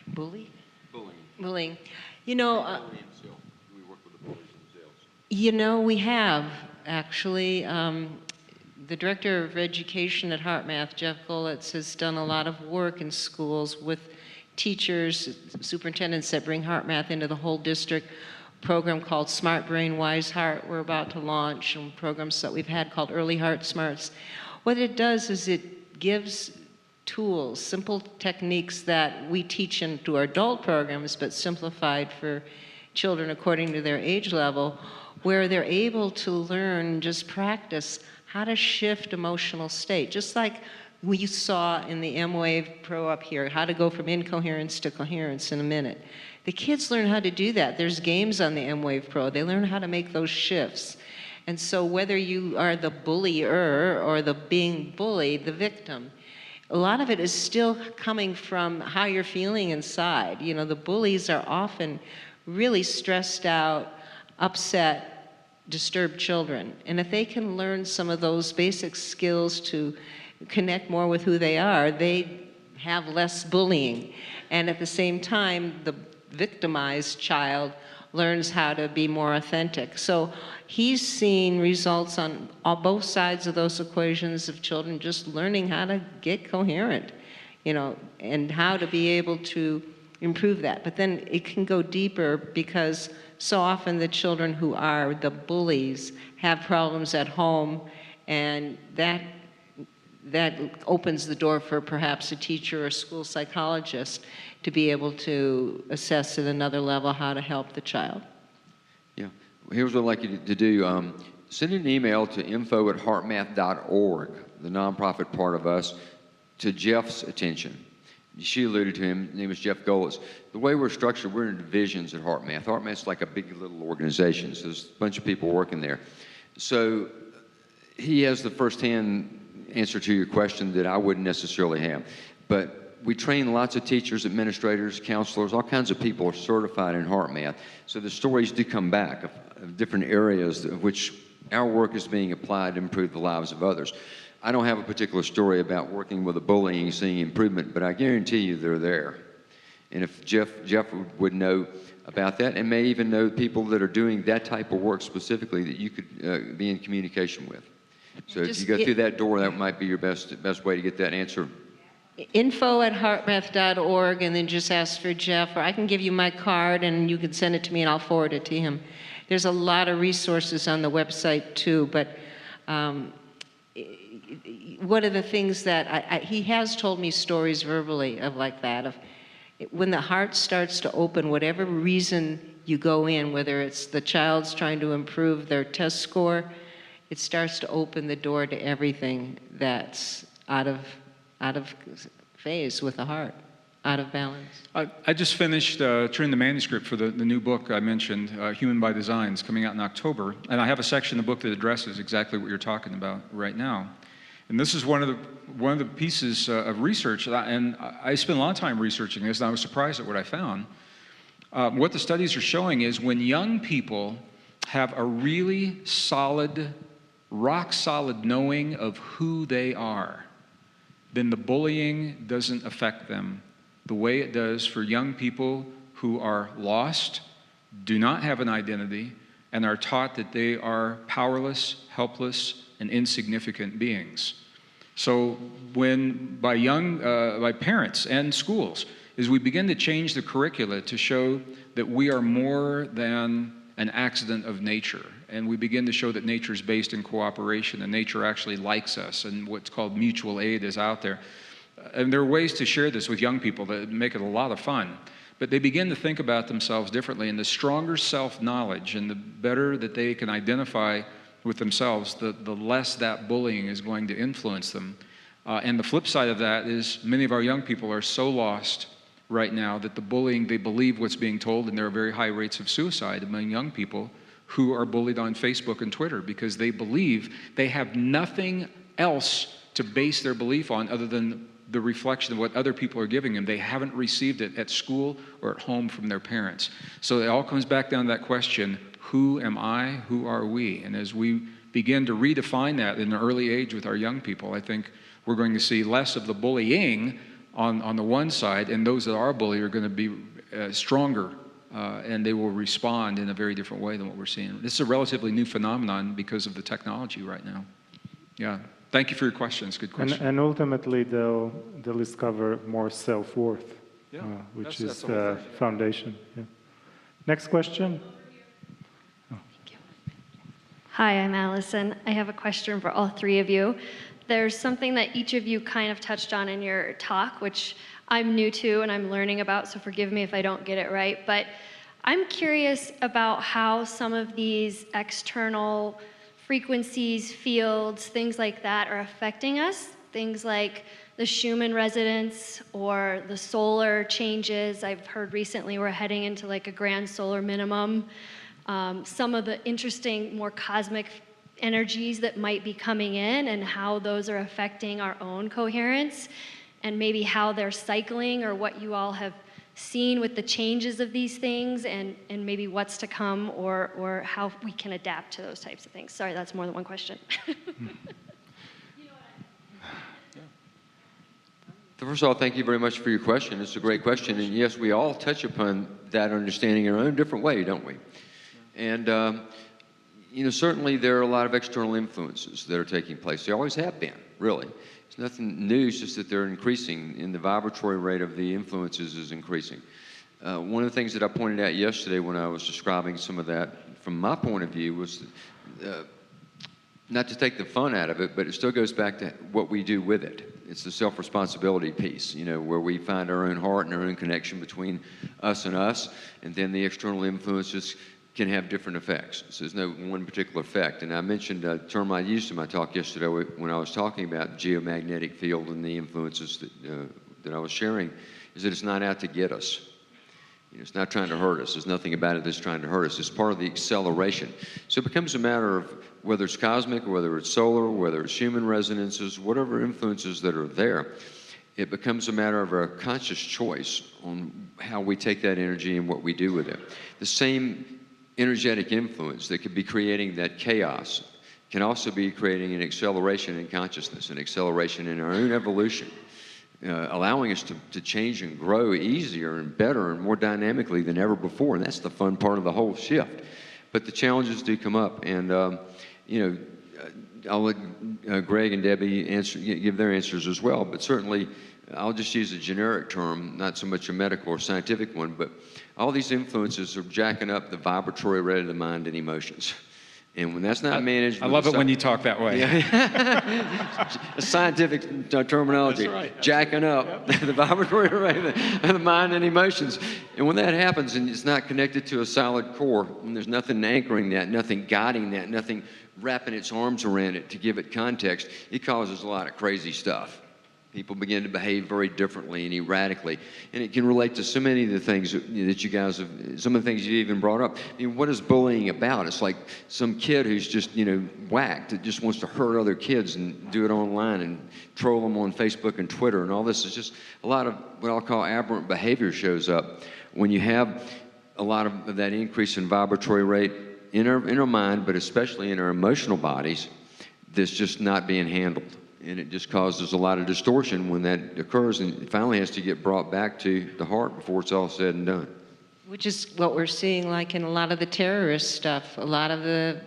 Bully? Bullying. You know, we have, actually. The Director of Education at HeartMath, Jeff Golitz, has done a lot of work in schools with teachers, superintendents that bring HeartMath into the whole district. A program called Smart Brain, Wise Heart we're about to launch, and programs that we've had called Early Heart Smarts. What it does is it gives tools, simple techniques that we teach into our adult programs, but simplified for children according to their age level, where they're able to learn, just practice, how to shift emotional state. Just like we saw in the M-Wave Pro up here, how to go from incoherence to coherence in a minute. The kids learn how to do that. There's games on the M-Wave Pro. They learn how to make those shifts. And so whether you are the bullier or the being bullied, the victim, a lot of it is still coming from how you're feeling inside. You know, the bullies are often really stressed out, upset, disturbed children. And if they can learn some of those basic skills to connect more with who they are, they have less bullying. And at the same time, the victimized child learns how to be more authentic. So he's seen results on both sides of those equations of children just learning how to get coherent, you know, and how to be able to improve that. But then it can go deeper because so often the children who are the bullies have problems at home, and that opens the door for perhaps a teacher or a school psychologist to be able to assess at another level how to help the child. Yeah. Here's what I'd like you to do. Send an email to info@heartmath.org, the nonprofit part of us, to Jeff's attention. She alluded to him. His name is Jeff Golis. The way we're structured, we're in divisions at HeartMath. HeartMath's like a big little organization, so there's a bunch of people working there. So he has the firsthand answer to your question that I wouldn't necessarily have. But we train lots of teachers, administrators, counselors, all kinds of people are certified in HeartMath. So the stories do come back of different areas of which our work is being applied to improve the lives of others. I don't have a particular story about working with a bullying, seeing improvement, but I guarantee you they're there. And if Jeff would know about that, and may even know people that are doing that type of work specifically that you could be in communication with. So if you go through that door, that might be your best way to get that answer. Info@heartmath.org, and then just ask for Jeff, or I can give you my card and you can send it to me and I'll forward it to him. There's a lot of resources on the website too, but one of the things that he has told me stories verbally of like that, of when the heart starts to open, whatever reason you go in, whether it's the child's trying to improve their test score, it starts to open the door to everything that's out of phase with the heart, out of balance. I just finished turning the manuscript for the new book I mentioned, Human by Design, is coming out in October, and I have a section of the book that addresses exactly what you're talking about right now. And this is one of the pieces of research, and I spent a lot of time researching this, and I was surprised at what I found. What the studies are showing is when young people have a really solid, rock-solid knowing of who they are, then the bullying doesn't affect them the way it does for young people who are lost, do not have an identity, and are taught that they are powerless, helpless, and insignificant beings. So when by parents and schools, as we begin to change the curricula to show that we are more than an accident of nature, and we begin to show that nature is based in cooperation, and nature actually likes us, and what's called mutual aid is out there. And there are ways to share this with young people that make it a lot of fun. But they begin to think about themselves differently, and the stronger self-knowledge and the better that they can identify with themselves, the less that bullying is going to influence them. And the flip side of that is many of our young people are so lost right now that the bullying, they believe what's being told, and there are very high rates of suicide among young people who are bullied on Facebook and Twitter because they believe they have nothing else to base their belief on other than the reflection of what other people are giving them. They haven't received it at school or at home from their parents. So it all comes back down to that question, who am I, who are we? And as we begin to redefine that in an early age with our young people, I think we're going to see less of the bullying on the one side, and those that are bullied are going to be stronger, and they will respond in a very different way than what we're seeing. This is a relatively new phenomenon because of the technology right now. Yeah. Thank you for your questions. Good question. And ultimately, they'll discover more self-worth, which is the foundation. Yeah. Next question. Hi, I'm Allison. I have a question for all three of you. There's something that each of you kind of touched on in your talk, which I'm new to and I'm learning about, so forgive me if I don't get it right. But I'm curious about how some of these external frequencies, fields, things like that are affecting us. Things like the Schumann resonance or the solar changes. I've heard recently we're heading into like a grand solar minimum. Some of the interesting, more cosmic energies that might be coming in and how those are affecting our own coherence, and maybe how they're cycling, or what you all have seen with the changes of these things, and maybe what's to come, or how we can adapt to those types of things. Sorry, that's more than one question. First of all, thank you very much for your question. It's a great question, and yes, we all touch upon that understanding in our own different way, don't we? And certainly there are a lot of external influences that are taking place. They always have been, really. It's nothing new, it's just that they're increasing, and the vibratory rate of the influences is increasing. One of the things that I pointed out yesterday when I was describing some of that from my point of view was not to take the fun out of it, but it still goes back to what we do with it. It's the self-responsibility piece, where we find our own heart and our own connection between us, and then the external influences can have different effects. So there's no one particular effect. And I mentioned a term I used in my talk yesterday when I was talking about geomagnetic field and the influences that I was sharing, is that it's not out to get us. It's not trying to hurt us. There's nothing about it that's trying to hurt us. It's part of the acceleration. So it becomes a matter of whether it's cosmic, or whether it's solar, whether it's human resonances, whatever influences that are there, it becomes a matter of a conscious choice on how we take that energy and what we do with it. The same energetic influence that could be creating that chaos can also be creating an acceleration in consciousness, an acceleration in our own evolution. Allowing us to change and grow easier and better and more dynamically than ever before. And that's the fun part of the whole shift. But the challenges do come up. And, I'll let Gregg and Debbie give their answers as well. But certainly, I'll just use a generic term, not so much a medical or scientific one. But all these influences are jacking up the vibratory rate of the mind and emotions. And when that's not managed... I love it when you talk that way. Yeah. Scientific terminology. That's right. Jacking up the vibratory rate of the mind and emotions. And when that happens and it's not connected to a solid core, and there's nothing anchoring that, nothing guiding that, nothing wrapping its arms around it to give it context, it causes a lot of crazy stuff. People begin to behave very differently and erratically. And it can relate to so many of the things that you guys have, some of the things you even brought up. I mean, what is bullying about? It's like some kid who's just, whacked, that just wants to hurt other kids and do it online and troll them on Facebook and Twitter. And all this is just a lot of what I'll call aberrant behavior shows up when you have a lot of that increase in vibratory rate in our mind, but especially in our emotional bodies, that's just not being handled. And it just causes a lot of distortion when that occurs, and it finally has to get brought back to the heart before it's all said and done. Which is what we're seeing like in a lot of the terrorist stuff, a lot of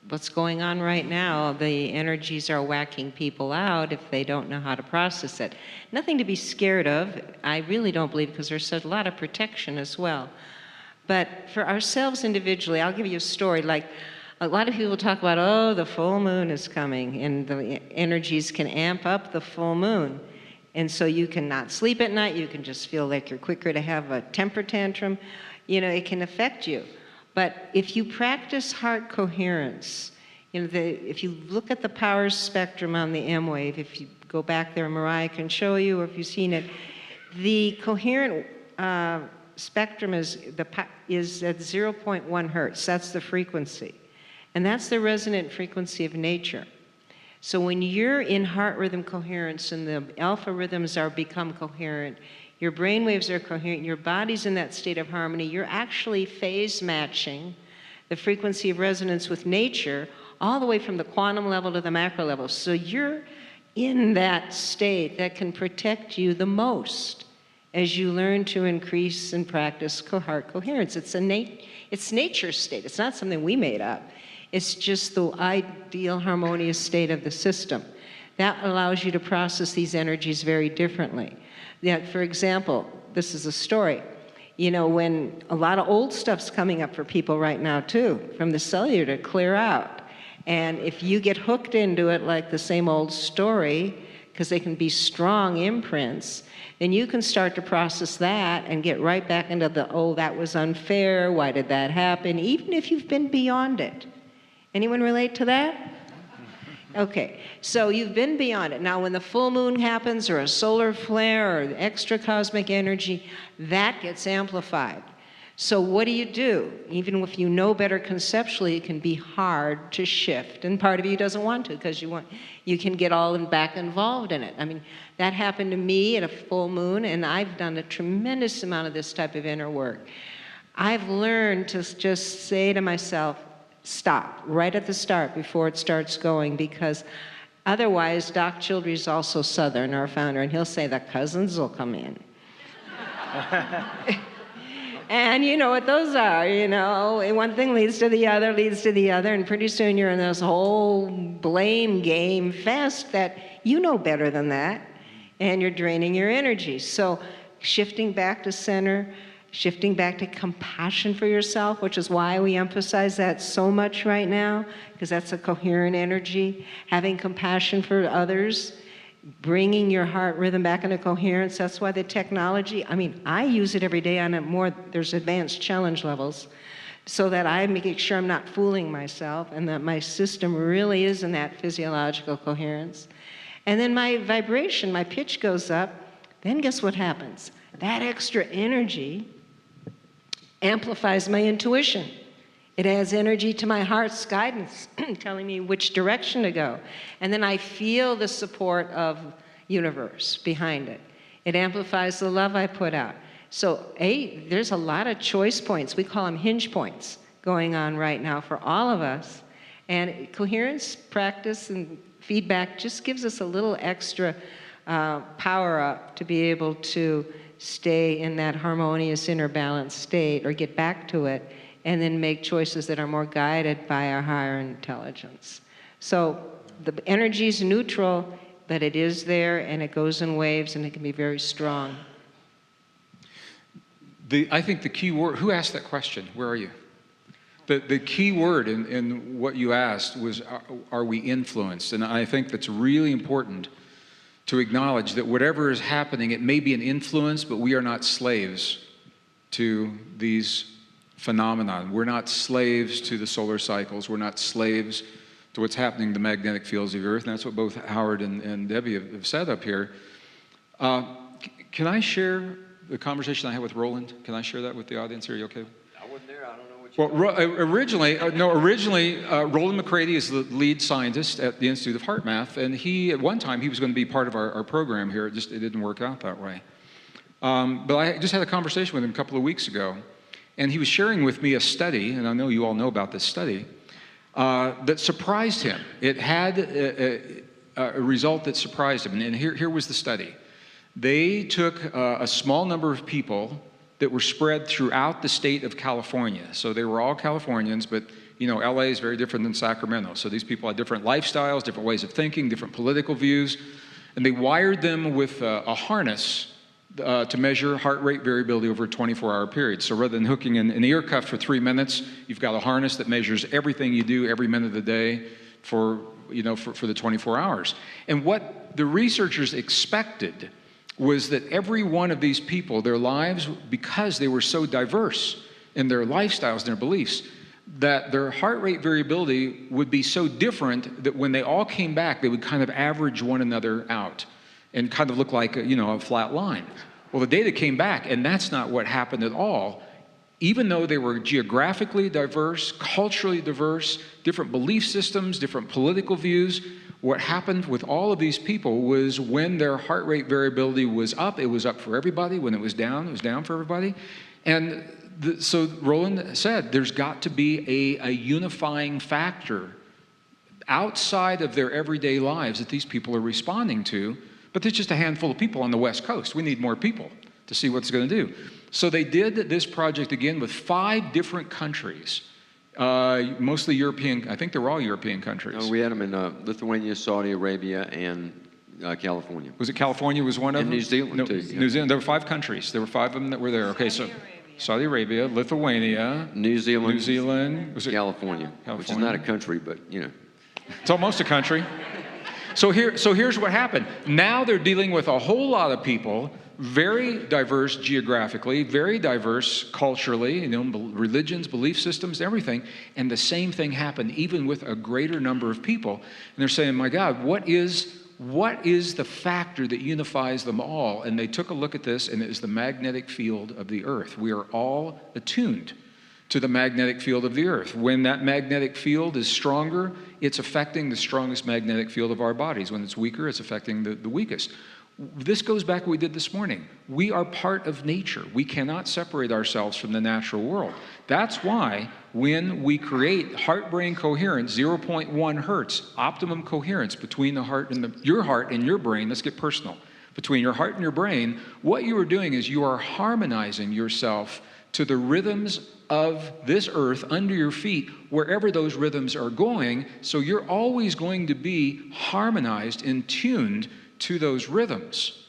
what's going on right now. The energies are whacking people out if they don't know how to process it. Nothing to be scared of, I really don't believe, because there's a lot of protection as well. But for ourselves individually, I'll give you a story. Like, a lot of people talk about, oh, the full moon is coming, and the energies can amp up the full moon. And so you can not sleep at night, you can just feel like you're quicker to have a temper tantrum. It can affect you. But if you practice heart coherence, if you look at the power spectrum on the M wave, if you go back there, Mariah can show you, or if you've seen it, the coherent spectrum is at 0.1 hertz. That's the frequency. And that's the resonant frequency of nature. So when you're in heart rhythm coherence and the alpha rhythms become coherent, your brain waves are coherent, your body's in that state of harmony, you're actually phase matching the frequency of resonance with nature all the way from the quantum level to the macro level. So you're in that state that can protect you the most as you learn to increase and practice heart coherence. It's nature's state. It's not something we made up. It's just the ideal harmonious state of the system. That allows you to process these energies very differently. For example, this is a story. When a lot of old stuff's coming up for people right now too, from the cellular to clear out. And if you get hooked into it like the same old story, because they can be strong imprints, then you can start to process that and get right back into that was unfair, why did that happen, even if you've been beyond it. Anyone relate to that? Okay, so you've been beyond it. Now, when the full moon happens, or a solar flare, or extra cosmic energy, that gets amplified. So what do? Even if you know better conceptually, it can be hard to shift. And part of you doesn't want to, because you can get all back involved in it. I mean, that happened to me at a full moon, and I've done a tremendous amount of this type of inner work. I've learned to just say to myself, stop right at the start before it starts going, because otherwise, Doc Childry's also Southern, our founder, and he'll say the cousins will come in. And you know what those are, and one thing leads to the other, and pretty soon you're in this whole blame game fest that you know better than that, and you're draining your energy. So shifting back to center, shifting back to compassion for yourself, which is why we emphasize that so much right now, because that's a coherent energy. Having compassion for others, bringing your heart rhythm back into coherence. That's why the technology, I mean, I use it every day on a more, there's advanced challenge levels, so that I make sure I'm not fooling myself and that my system really is in that physiological coherence. And then my vibration, my pitch goes up, then guess what happens? That extra energy amplifies my intuition. It adds energy to my heart's guidance, telling me which direction to go. And then I feel the support of universe behind it. It amplifies the love I put out. So there's a lot of choice points. We call them hinge points going on right now for all of us. And coherence practice and feedback just gives us a little extra power up to be able to stay in that harmonious inner balanced state or get back to it, and then make choices that are more guided by our higher intelligence. So the energy is neutral, but it is there and it goes in waves and it can be very strong. I think the key word, who asked that question? Where are you? The key word in what you asked was, are we influenced? And I think that's really important to acknowledge that whatever is happening, it may be an influence, but we are not slaves to these phenomena. We're not slaves to the solar cycles. We're not slaves to what's happening in the magnetic fields of the Earth. And that's what both Howard and Debbie have said up here. Can I share the conversation I had with Roland? Can I share that with the audience? Are you okay? I wasn't there. I don't know what you Well, originally, Roland McCready is the lead scientist at the Institute of Heart Math, and at one time, he was going to be part of our program here. It didn't work out that way. But I just had a conversation with him a couple of weeks ago, and he was sharing with me a study, and I know you all know about this study, that surprised him. It had a result that surprised him, and here was the study. They took a small number of people that were spread throughout the state of California. So they were all Californians, but LA is very different than Sacramento. So these people had different lifestyles, different ways of thinking, different political views, and they wired them with a harness to measure heart rate variability over a 24-hour period. So rather than hooking in an ear cuff for 3 minutes, you've got a harness that measures everything you do every minute of the day for the 24 hours. And what the researchers expected was that every one of these people, their lives, because they were so diverse in their lifestyles and their beliefs, that their heart rate variability would be so different that when they all came back, they would kind of average one another out and kind of look like a flat line. Well, the data came back, and that's not what happened at all. Even though they were geographically diverse, culturally diverse, different belief systems, different political views, what happened with all of these people was when their heart rate variability was up, it was up for everybody. When it was down for everybody. And so Roland said there's got to be a unifying factor outside of their everyday lives that these people are responding to. But there's just a handful of people on the West Coast. We need more people to see what's going to do. So they did this project again with 5 different countries. Mostly European, I think they were all European countries. No, we had them in Lithuania, Saudi Arabia, and California. Was it California was one of them? And New Zealand, too. Yeah. New Zealand, there were 5 countries. There were 5 of them that were there. Okay, so Saudi Arabia, Lithuania, New Zealand, was it California, which is not a country, but It's almost a country. So here's what happened. Now they're dealing with a whole lot of people, very diverse geographically, very diverse culturally, religions, belief systems, everything. And the same thing happened even with a greater number of people. And they're saying, my God, what is the factor that unifies them all? And they took a look at this, and it is the magnetic field of the Earth. We are all attuned to the magnetic field of the Earth. When that magnetic field is stronger, it's affecting the strongest magnetic field of our bodies. When it's weaker, it's affecting the weakest. This goes back to what we did this morning. We are part of nature. We cannot separate ourselves from the natural world. That's why when we create heart-brain coherence, 0.1 hertz, optimum coherence between the heart and your heart and your brain, let's get personal, between your heart and your brain, what you are doing is you are harmonizing yourself to the rhythms of this earth under your feet, wherever those rhythms are going. So you're always going to be harmonized and tuned to those rhythms.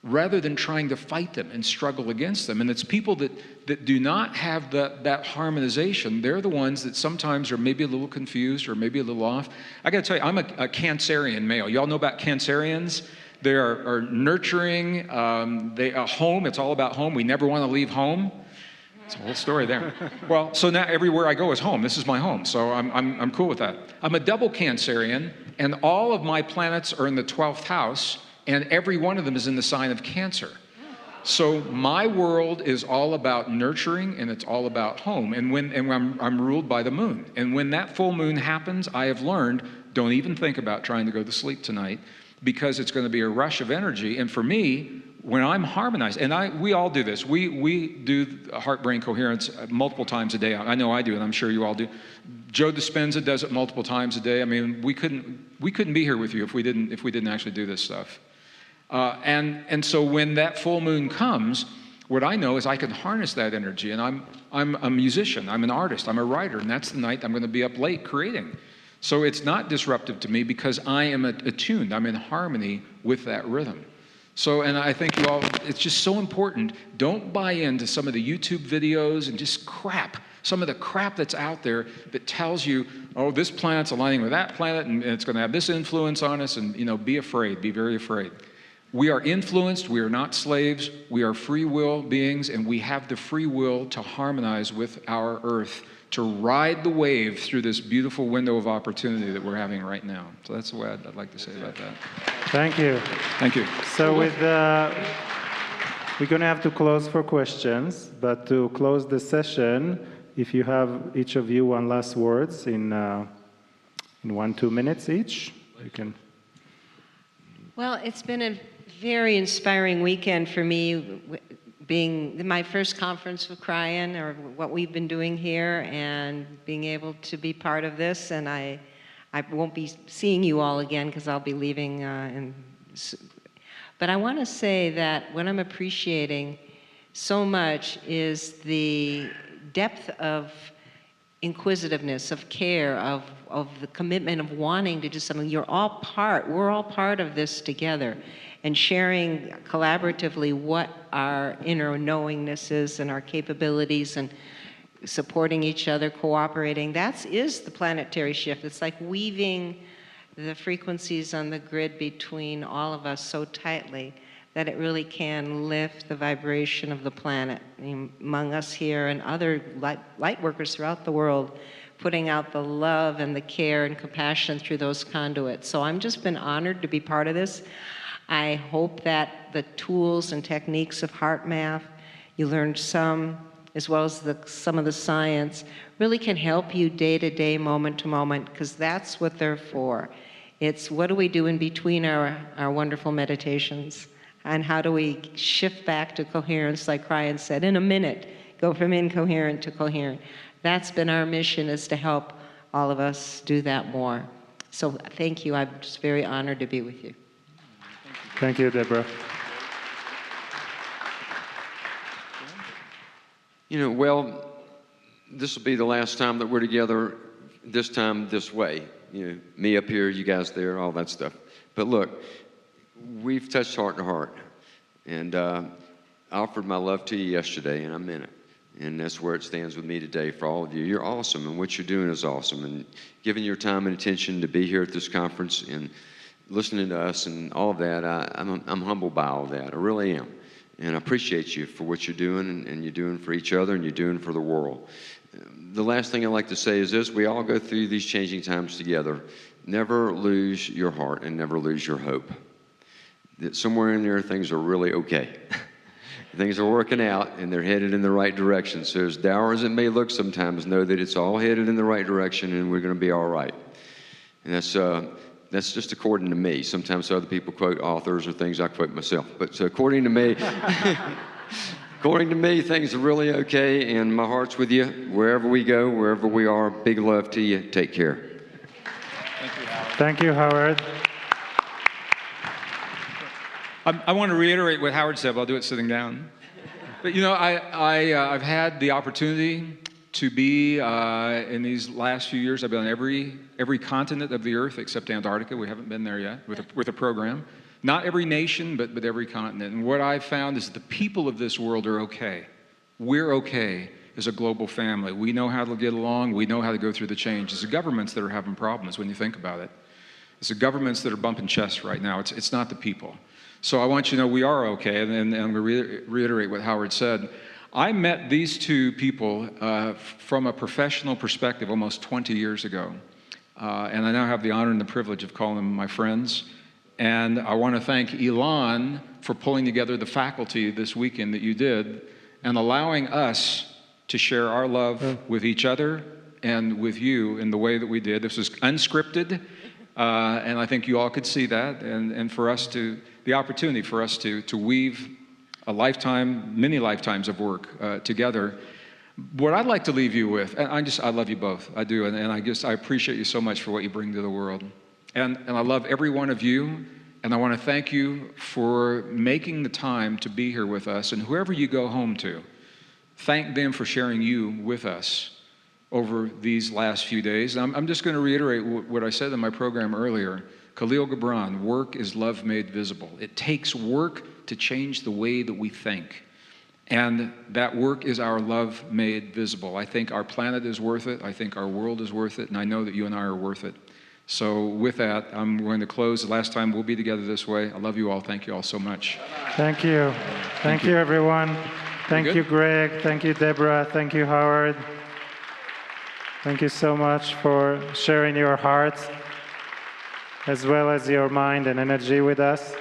rather than trying to fight them and struggle against them. And it's people that do not have that harmonization. They're the ones that sometimes are maybe a little confused or maybe a little off. I got to tell you, I'm a Cancerian male. Y'all know about Cancerians? They are nurturing. Home, it's all about home. We never want to leave home. It's a whole story there. Well, so now everywhere I go is home. This is my home, so I'm cool with that. I'm a double Cancerian, and all of my planets are in the 12th house, and every one of them is in the sign of Cancer. So my world is all about nurturing, and it's all about home. And I'm ruled by the moon. And when that full moon happens, I have learned, don't even think about trying to go to sleep tonight, because it's going to be a rush of energy. And for me, when I'm harmonized, and we all do this. We do heart-brain coherence multiple times a day. I know I do, and I'm sure you all do. Joe Dispenza does it multiple times a day. I mean, we couldn't be here with you if we didn't actually do this stuff. And so when that full moon comes, what I know is I can harness that energy. And I'm a musician. I'm an artist. I'm a writer. And that's the night I'm going to be up late creating. So it's not disruptive to me because I am attuned. I'm in harmony with that rhythm. So, and I think you all, it's just so important. Don't buy into some of the YouTube videos and just crap. Some of the crap that's out there that tells you, oh, this planet's aligning with that planet and it's going to have this influence on us, and, be afraid, be very afraid. We are influenced, we are not slaves, we are free will beings, and we have the free will to harmonize with our earth, to ride the wave through this beautiful window of opportunity that we're having right now. So that's the way I'd like to say about that. Thank you. Thank you. So we're going to have to close for questions, but to close the session, if you have each of you one last words in 1-2 minutes each, you can. Well, it's been a very inspiring weekend for me, being my first conference with Kryon, or what we've been doing here, and being able to be part of this. And I won't be seeing you all again because I'll be leaving. But I want to say that what I'm appreciating so much is the depth of inquisitiveness, of care, of the commitment of wanting to do something. We're all part of this together, and sharing collaboratively what our inner knowingness is and our capabilities, and supporting each other, cooperating. That is the planetary shift. It's like weaving the frequencies on the grid between all of us so tightly that it really can lift the vibration of the planet. Among us here and other light workers throughout the world, putting out the love and the care and compassion through those conduits. So I've just been honored to be part of this. I hope that the tools and techniques of heart math, you learned some, as well as some of the science, really can help you day to day, moment to moment, because that's what they're for. It's what do we do in between our wonderful meditations? And how do we shift back to coherence, like Kryon said, in a minute, go from incoherent to coherent. That's been our mission, is to help all of us do that more. So thank you. I'm just very honored to be with you. Thank you, Deborah. Well, this will be the last time that we're together, this time this way. Me up here, you guys there, all that stuff. But look, we've touched heart to heart. And I offered my love to you yesterday, and I meant it. And that's where it stands with me today for all of you. You're awesome, and what you're doing is awesome. And giving your time and attention to be here at this conference and listening to us and all of that, I'm humbled by all of that. I really am. And I appreciate you for what you're doing, and you're doing for each other, and you're doing for the world. The last thing I'd like to say is this: we all go through these changing times together. Never lose your heart and never lose your hope. That somewhere in there things are really okay. Things are working out and they're headed in the right direction. So as dour as it may look sometimes, know that it's all headed in the right direction and we're going to be all right. And that's just according to me. Sometimes other people quote authors or things, I quote myself. But so according to me, according to me, things are really okay, and my heart's with you wherever we go, wherever we are. Big love to you. Take care. Thank you, Howard. I want to reiterate what Howard said, but I'll do it sitting down. But I've had the opportunity to be in these last few years. I've been on every continent of the earth except Antarctica. We haven't been there yet with a program. Not every nation, but every continent. And what I've found is the people of this world are okay. We're okay as a global family. We know how to get along. We know how to go through the change. It's the governments that are having problems when you think about it. It's the governments that are bumping chests right now. It's not the people. So I want you to know we are okay, and I'm going to reiterate what Howard said. I met these two people from a professional perspective almost 20 years ago. And I now have the honor and the privilege of calling them my friends. And I want to thank Elan for pulling together the faculty this weekend that you did and allowing us to share our love with each other and with you in the way that we did. This was unscripted, and I think you all could see that. And for us to, the opportunity for us to weave a lifetime, many lifetimes of work together. What I'd like to leave you with, and I love you both, I do, and I appreciate you so much for what you bring to the world. And I love every one of you, and I want to thank you for making the time to be here with us, and whoever you go home to, thank them for sharing you with us over these last few days. And I'm just going to reiterate what I said in my program earlier. Khalil Gibran, work is love made visible. It takes work to change the way that we think. And that work is our love made visible. I think our planet is worth it. I think our world is worth it. And I know that you and I are worth it. So with that, I'm going to close. The last time we'll be together this way. I love you all. Thank you all so much. Thank you. Thank you, everyone. Thank you, Gregg. Thank you, Deborah. Thank you, Howard. Thank you so much for sharing your heart as well as your mind and energy with us.